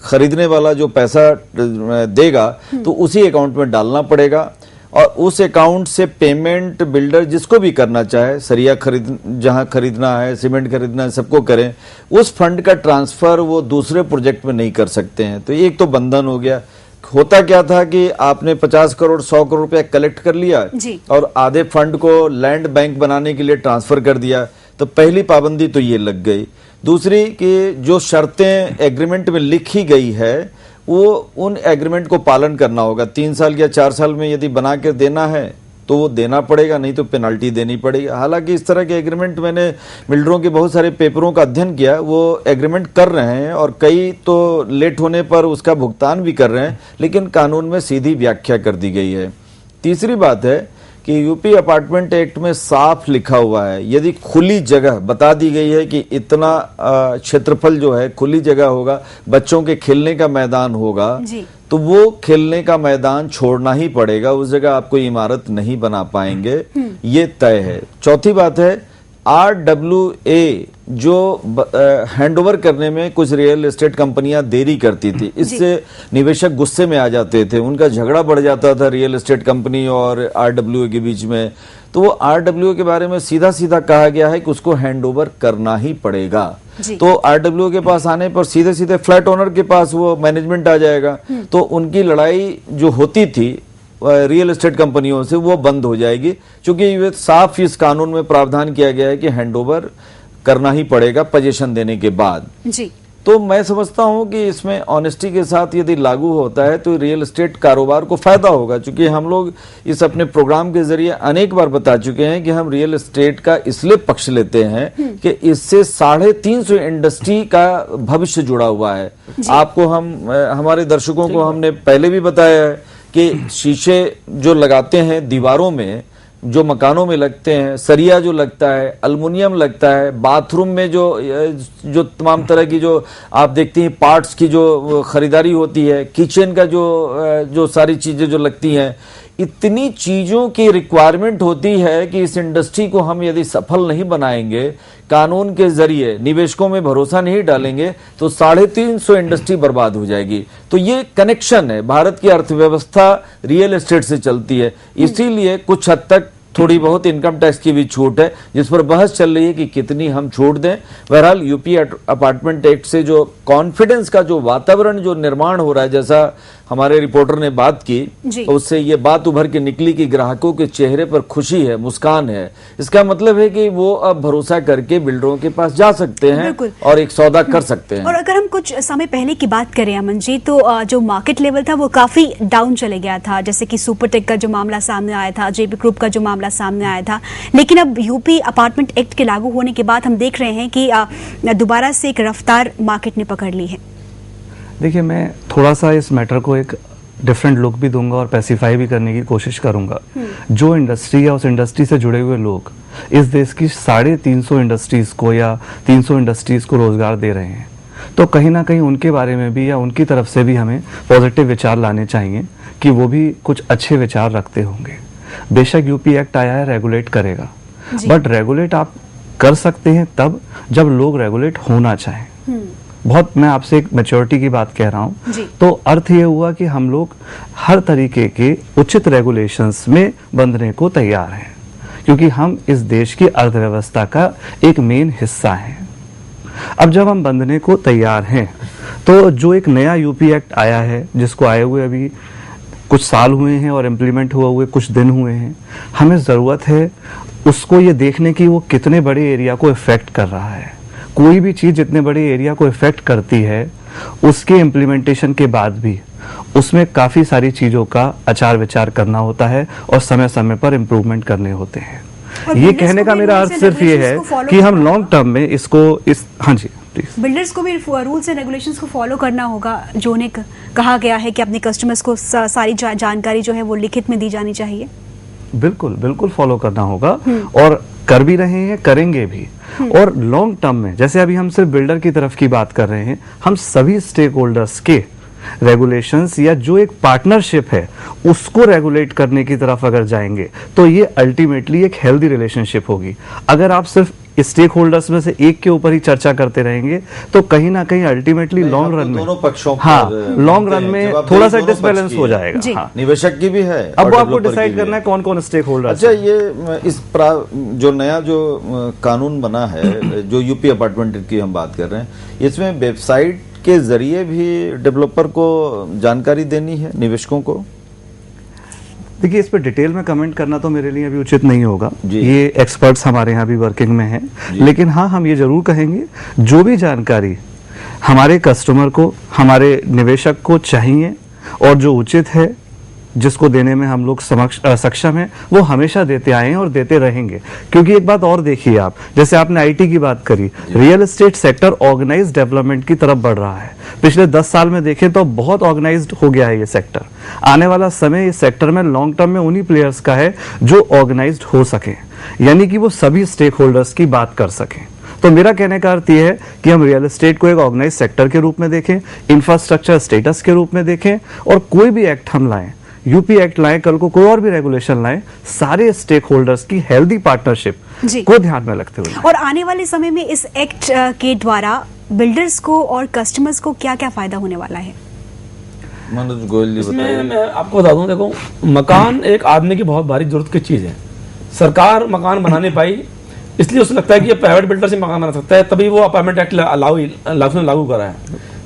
खरीदने वाला जो पैसा देगा तो उसी अकाउंट में डालना पड़ेगा और उस अकाउंट से पेमेंट बिल्डर जिसको भी करना चाहे, सरिया जहां खरीदना है, सीमेंट खरीदना है, सबको करें। उस फंड का ट्रांसफर वो दूसरे प्रोजेक्ट में नहीं कर सकते हैं। तो एक तो बंधन हो गया। होता क्या था कि आपने 50 करोड़ 100 करोड़ रुपया कलेक्ट कर लिया और आधे फंड को लैंड बैंक बनाने के लिए ट्रांसफर कर दिया, तो पहली पाबंदी तो ये लग गई। दूसरी कि जो शर्तें एग्रीमेंट में लिखी गई है वो उन एग्रीमेंट को पालन करना होगा। 3 साल या 4 साल में यदि बना के देना है तो वो देना पड़ेगा, नहीं तो पेनल्टी देनी पड़ेगी। हालांकि इस तरह के एग्रीमेंट मैंने बिल्डरों के बहुत सारे पेपरों का अध्ययन किया, वो एग्रीमेंट कर रहे हैं और कई तो लेट होने पर उसका भुगतान भी कर रहे हैं, लेकिन कानून में सीधी व्याख्या कर दी गई है। तीसरी बात है कि यूपी अपार्टमेंट एक्ट में साफ लिखा हुआ है, यदि खुली जगह बता दी गई है कि इतना क्षेत्रफल जो है खुली जगह होगा, बच्चों के खेलने का मैदान होगा, तो वो खेलने का मैदान छोड़ना ही पड़ेगा, उस जगह आप कोई इमारत नहीं बना पाएंगे, ये तय है। चौथी बात है RWA जो हैंडओवर करने में कुछ रियल एस्टेट कंपनियां देरी करती थी, इससे निवेशक गुस्से में आ जाते थे, उनका झगड़ा बढ़ जाता था रियल एस्टेट कंपनी और RWA के बीच में। तो वो RWA के बारे में सीधा सीधा कहा गया है कि उसको हैंडओवर करना ही पड़ेगा। तो RWA के पास आने पर सीधे सीधे फ्लैट ओनर के पास वो मैनेजमेंट आ जाएगा, तो उनकी लड़ाई जो होती थी रियल एस्टेट कंपनियों से वो बंद हो जाएगी, क्योंकि ये साफ इस कानून में प्रावधान किया गया है कि हैंडओवर करना ही पड़ेगा पोजीशन देने के बाद। जी। तो मैं समझता हूं कि इसमें ऑनेस्टी के साथ यदि लागू होता है तो रियल एस्टेट कारोबार को फायदा होगा, क्योंकि हम लोग इस अपने प्रोग्राम के जरिए अनेक बार बता चुके हैं कि हम रियल एस्टेट का इसलिए पक्ष लेते हैं कि इससे 350 इंडस्ट्री का भविष्य जुड़ा हुआ है। आपको हमारे दर्शकों को हमने पहले भी बताया है कि शीशे जो लगाते हैं दीवारों में, जो मकानों में लगते हैं, सरिया जो लगता है, अल्मुनियम लगता है, बाथरूम में जो तमाम तरह की जो आप देखती हैं पार्ट्स की जो खरीदारी होती है, किचन का जो सारी चीजें जो लगती हैं, इतनी चीजों की रिक्वायरमेंट होती है कि इस इंडस्ट्री को हम यदि सफल नहीं बनाएंगे, कानून के जरिए निवेशकों में भरोसा नहीं डालेंगे, तो 350 इंडस्ट्री बर्बाद हो जाएगी। तो ये कनेक्शन है, भारत की अर्थव्यवस्था रियल एस्टेट से चलती है, इसीलिए कुछ हद तक थोड़ी बहुत इनकम टैक्स की भी छूट है, जिस पर बहस चल रही है कि कितनी हम छूट दें। बहरहाल यूपी अपार्टमेंट एक्ट से जो कॉन्फिडेंस का जो वातावरण जो निर्माण हो रहा है, जैसा हमारे रिपोर्टर ने बात की, उससे ये बात उभर के निकली कि ग्राहकों के चेहरे पर खुशी है, मुस्कान है। इसका मतलब है कि वो अब भरोसा करके बिल्डरों के पास जा सकते हैं और एक सौदा कर सकते हैं। और अगर हम कुछ समय पहले की बात करें अमन जी, तो जो मार्केट लेवल था वो काफी डाउन चले गया था, जैसे कि सुपरटेक का जो मामला सामने आया था, जेपी ग्रुप का जो मामला सामने आया था। लेकिन अब यूपी अपार्टमेंट एक्ट के लागू होने के बाद हम देख रहे हैं कि दोबारा से एक रफ्तार मार्केट ने पकड़ ली है। देखिए, मैं थोड़ा सा इस मैटर को एक डिफरेंट लुक भी दूंगा और पैसिफाई भी करने की कोशिश करूंगा। जो इंडस्ट्री या उस इंडस्ट्री से जुड़े हुए लोग इस देश की 350 इंडस्ट्रीज को या 300 इंडस्ट्रीज को रोजगार दे रहे हैं, तो कहीं ना कहीं उनके बारे में भी या उनकी तरफ से भी हमें पॉजिटिव विचार लाने चाहिए कि वो भी कुछ अच्छे विचार रखते होंगे। बेशक यूपी एक्ट आया है, रेगुलेट करेगा, बट रेगुलेट आप कर सकते हैं तब जब लोग रेगुलेट होना चाहें। बहुत मैं आपसे एक मैच्योरिटी की बात कह रहा हूं, तो अर्थ ये हुआ कि हम लोग हर तरीके के उचित रेगुलेशंस में बंधने को तैयार हैं, क्योंकि हम इस देश की अर्थव्यवस्था का एक मेन हिस्सा हैं। अब जब हम बंधने को तैयार हैं, तो जो एक नया यूपी एक्ट आया है, जिसको आए हुए अभी कुछ साल हुए हैं और इम्प्लीमेंट हुए कुछ दिन हुए हैं, हमें जरूरत है उसको ये देखने की वो कितने बड़े एरिया को इफेक्ट कर रहा है। कोई भी चीज जितने बड़े एरिया को इफेक्ट करती है, उसके इम्प्लीमेंटेशन के बाद भी उसमें काफी सारी चीजों का आचार विचार करना होता है और समय समय पर इम्प्रूवमेंट करने होते हैं। ये कहने का मेरा अर्थ सिर्फ ये है कि हम लॉन्ग टर्म में इसको हाँ जी प्लीज, बिल्डर्स को भी रूल्स एंड रेगुलेशंस को फॉलो करना होगा, जो ने कहा गया है कि अपने कस्टमर्स को सारी जानकारी जो है वो लिखित में दी जानी चाहिए। बिल्कुल बिल्कुल फॉलो करना होगा और कर भी रहे हैं, करेंगे भी। और लॉन्ग टर्म में, जैसे अभी हम सिर्फ बिल्डर की तरफ की बात कर रहे हैं, हम सभी स्टेक होल्डर्स के रेगुलेशंस या जो एक पार्टनरशिप है उसको रेगुलेट करने की तरफ अगर जाएंगे, तो ये अल्टीमेटली एक हेल्दी रिलेशनशिप होगी। अगर आप सिर्फ स्टेक होल्डर्स में से एक के ऊपर ही चर्चा करते रहेंगे, तो कहीं ना कहीं अल्टीमेटली लॉन्ग रन में दोनों पक्षों लॉन्ग रन में थोड़ा सा डिसबैलेंस हो जाएगा। निवेशक की भी है, अब वो आपको डिसाइड करना है कौन कौन स्टेक होल्डर। अच्छा, ये इस जो नया जो कानून बना है, जो यूपी अपार्टमेंट की हम बात कर रहे हैं, इसमें वेबसाइट के जरिए भी डेवलपर को जानकारी देनी है निवेशकों को। देखिए, इस पर डिटेल में कमेंट करना तो मेरे लिए अभी उचित नहीं होगा, ये एक्सपर्ट्स हमारे यहाँ भी वर्किंग में हैं। लेकिन हाँ, हम ये जरूर कहेंगे, जो भी जानकारी हमारे कस्टमर को, हमारे निवेशक को चाहिए और जो उचित है, जिसको देने में हम लोग सक्षम हैं, वो हमेशा देते आए हैं और देते रहेंगे। क्योंकि एक बात और देखिए आप, जैसे आपने आईटी की बात करी, real estate sector organised development की तरफ बढ़ रहा है। पिछले 10 साल में देखें तो बहुत ऑर्गेनाइज्ड हो गया है ये सेक्टर। आने वाला समय इस सेक्टर में लॉन्ग टर्म में उन्हीं प्लेयर्स का है जो ऑर्गेनाइज्ड हो सके, यानी कि वो सभी स्टेक होल्डर्स की बात कर सकें। तो मेरा कहने का अर्थ यह है कि हम रियल एस्टेट को एक ऑर्गेनाइज सेक्टर के रूप में देखें, इंफ्रास्ट्रक्चर स्टेटस के रूप में देखें, और कोई भी एक्ट हम लाएं, यूपी एक्ट लाएं, कल को कोई और भी रेगुलेशन लाएं, सारे स्टेक होल्डर्स की हेल्दी पार्टनरशिप को ध्यान में रखते हुए। और आने वाले समय में इस एक्ट के द्वारा बिल्डर्स को और कस्टमर्स को क्या क्या फायदा होने वाला है? मनोज गोयल जी बताइए। मैं आपको बता दूं, देखो, मकान एक आदमी की बहुत भारी जरूरत की चीज है। सरकार मकान बना नहीं पाई, इसलिए उसे लगता है कि ये प्राइवेट बिल्डर से मकान बना सकता है, तभी वो अपार्टमेंट एक्ट लागू करा है।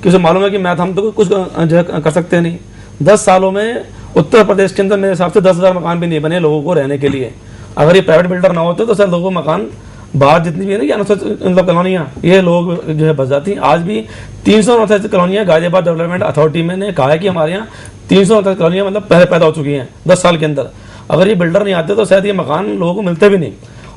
कि उसे मालूम है कि मैं हम तो कुछ जो है कर सकते नहीं। 10 सालों में उत्तर प्रदेश के अंदर मेरे हिसाब से 10,000 मकान भी नहीं बने लोगों को रहने के लिए। अगर ये प्राइवेट बिल्डर ना होते तो शायद लोगों को मकान बाहर जितनी भी है ना, मतलब कॉलोनियाँ, ये लोग जो है बस जाती। आज भी 369 कॉलोनियाँ गाजियाबाद डेवलपमेंट अथॉरिटी में ने कहा है कि हमारे यहाँ 369 कॉलोनियाँ मतलब पहले पैदा हो चुकी हैं 10 साल के अंदर। अगर ये बिल्डर नहीं आते तो शायद ये मकान लोगों को मिलते भी नहीं।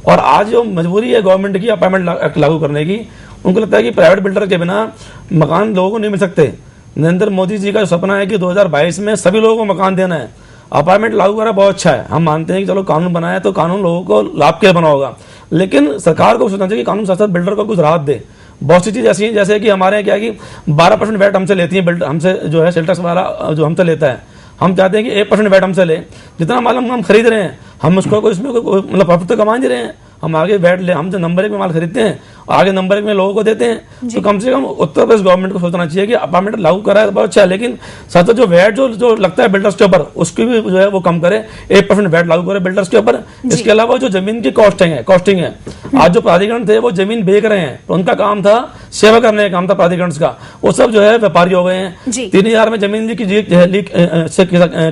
और आज जो मजबूरी है गवर्नमेंट की अपार्टमेंट एक्ट लागू करने की, उनको लगता है कि प्राइवेट बिल्डर के बिना मकान लोगों को नहीं मिल सकते। नरेंद्र मोदी जी का जो सपना है कि 2022 में सभी लोगों को मकान देना है, अपार्टमेंट लागू करा बहुत अच्छा है। हम मानते हैं कि चलो कानून बनाया तो कानून लोगों को लाभ के बना होगा, लेकिन सरकार को सोचना चाहिए कि कानून साथ साथ बिल्डर को कुछ राहत दे। बहुत सी चीज़ ऐसी हैं, जैसे कि हमारे यहाँ क्या है कि 12% वैट हमसे लेती है बिल्डर, हमसे जो है सेल टैक्स वाला जो हमसे लेता है। हम चाहते हैं कि 1% वैट हमसे ले, जितना माल हम खरीद रहे हैं हम उसको कोई इसमें मतलब प्रॉफिट तो कमा नहीं रहे हैं। हम आगे वैट ले, हम जो नंबर 1 में माल खरीदते हैं आगे नंबर 1 में लोगों को देते हैं। तो कम से कम उत्तर प्रदेश गवर्नमेंट को सोचना चाहिए कि अपार्टमेंट लागू करा है तो बहुत अच्छा है, लेकिन साथ जो वैट जो लगता है बिल्डर्स के ऊपर उसकी भी जो है वो कम करे, 1% वैट लागू करे बिल्डर्स के ऊपर। इसके अलावा जो जमीन की कॉस्टिंग है, आज जो प्राधिकरण थे वो जमीन बेच रहे हैं, तो उनका काम था सेवा करने का काम था प्राधिकरण का, वो सब जो है व्यापारी हो गए हैं। 3,000 में जमीन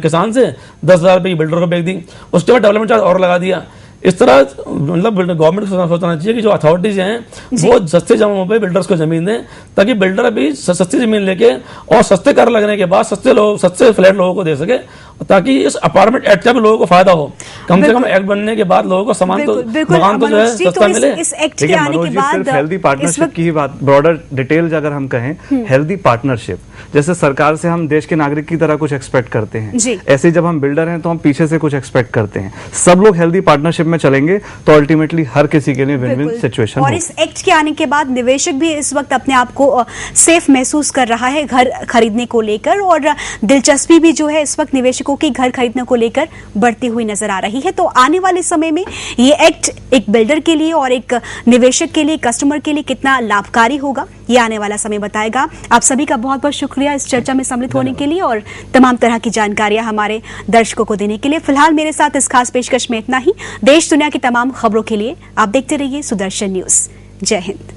किसान से 10,000 रुपये बिल्डर को बेच दी, उसके बाद डेवलपमेंट चार्ज और लगा दिया। इस तरह मतलब गवर्नमेंट को सोचना चाहिए कि जो अथॉरिटीज हैं वो सस्ते जमीनों पे बिल्डर्स को जमीन दें, ताकि बिल्डर भी सस्ती जमीन लेके और सस्ते कर लगने के बाद सस्ते फ्लैट लोगों को दे सके, ताकि इस अपार्टमेंट एक्ट का भी लोगों को फायदा हो। कम से कम एक्ट बनने के बाद लोगों को समान तो मकान तो जो है सस्ता मिले। देखिए मनोज जी, सिर्फ हेल्दी पार्टनरशिप की ही बात, ब्रॉडर डिटेल्स अगर हम कहें, हेल्दी पार्टनरशिप, जैसे सरकार से हम देश के नागरिक की तरह कुछ एक्सपेक्ट करते हैं, ऐसे जब हम बिल्डर हैं तो हम पीछे से कुछ एक्सपेक्ट करते हैं। सब लोग हेल्दी पार्टनरशिप में चलेंगे तो अल्टीमेटली हर किसी के लिए विन विन सिचुएशन। और इस एक्ट के आने के बाद निवेशक भी इस वक्त अपने आप को सेफ महसूस कर रहा है घर खरीदने को लेकर, और दिलचस्पी भी जो है इस वक्त निवेशकों की घर खरीदने को लेकर बढ़ती हुई नजर आ रही है। तो आने वाले समय में ये एक्ट एक बिल्डर के लिए और एक निवेशक के लिए, कस्टमर के लिए कितना लाभकारी होगा, ये आने वाला समय बताएगा। आप सभी का बहुत बहुत शुक्रिया इस चर्चा में सम्मिलित होने के लिए और तमाम तरह की जानकारियां हमारे दर्शकों को देने के लिए। फिलहाल मेरे साथ इस खास पेशकश में इतना ही। देश दुनिया की तमाम खबरों के लिए आप देखते रहिए सुदर्शन न्यूज। जय हिंद।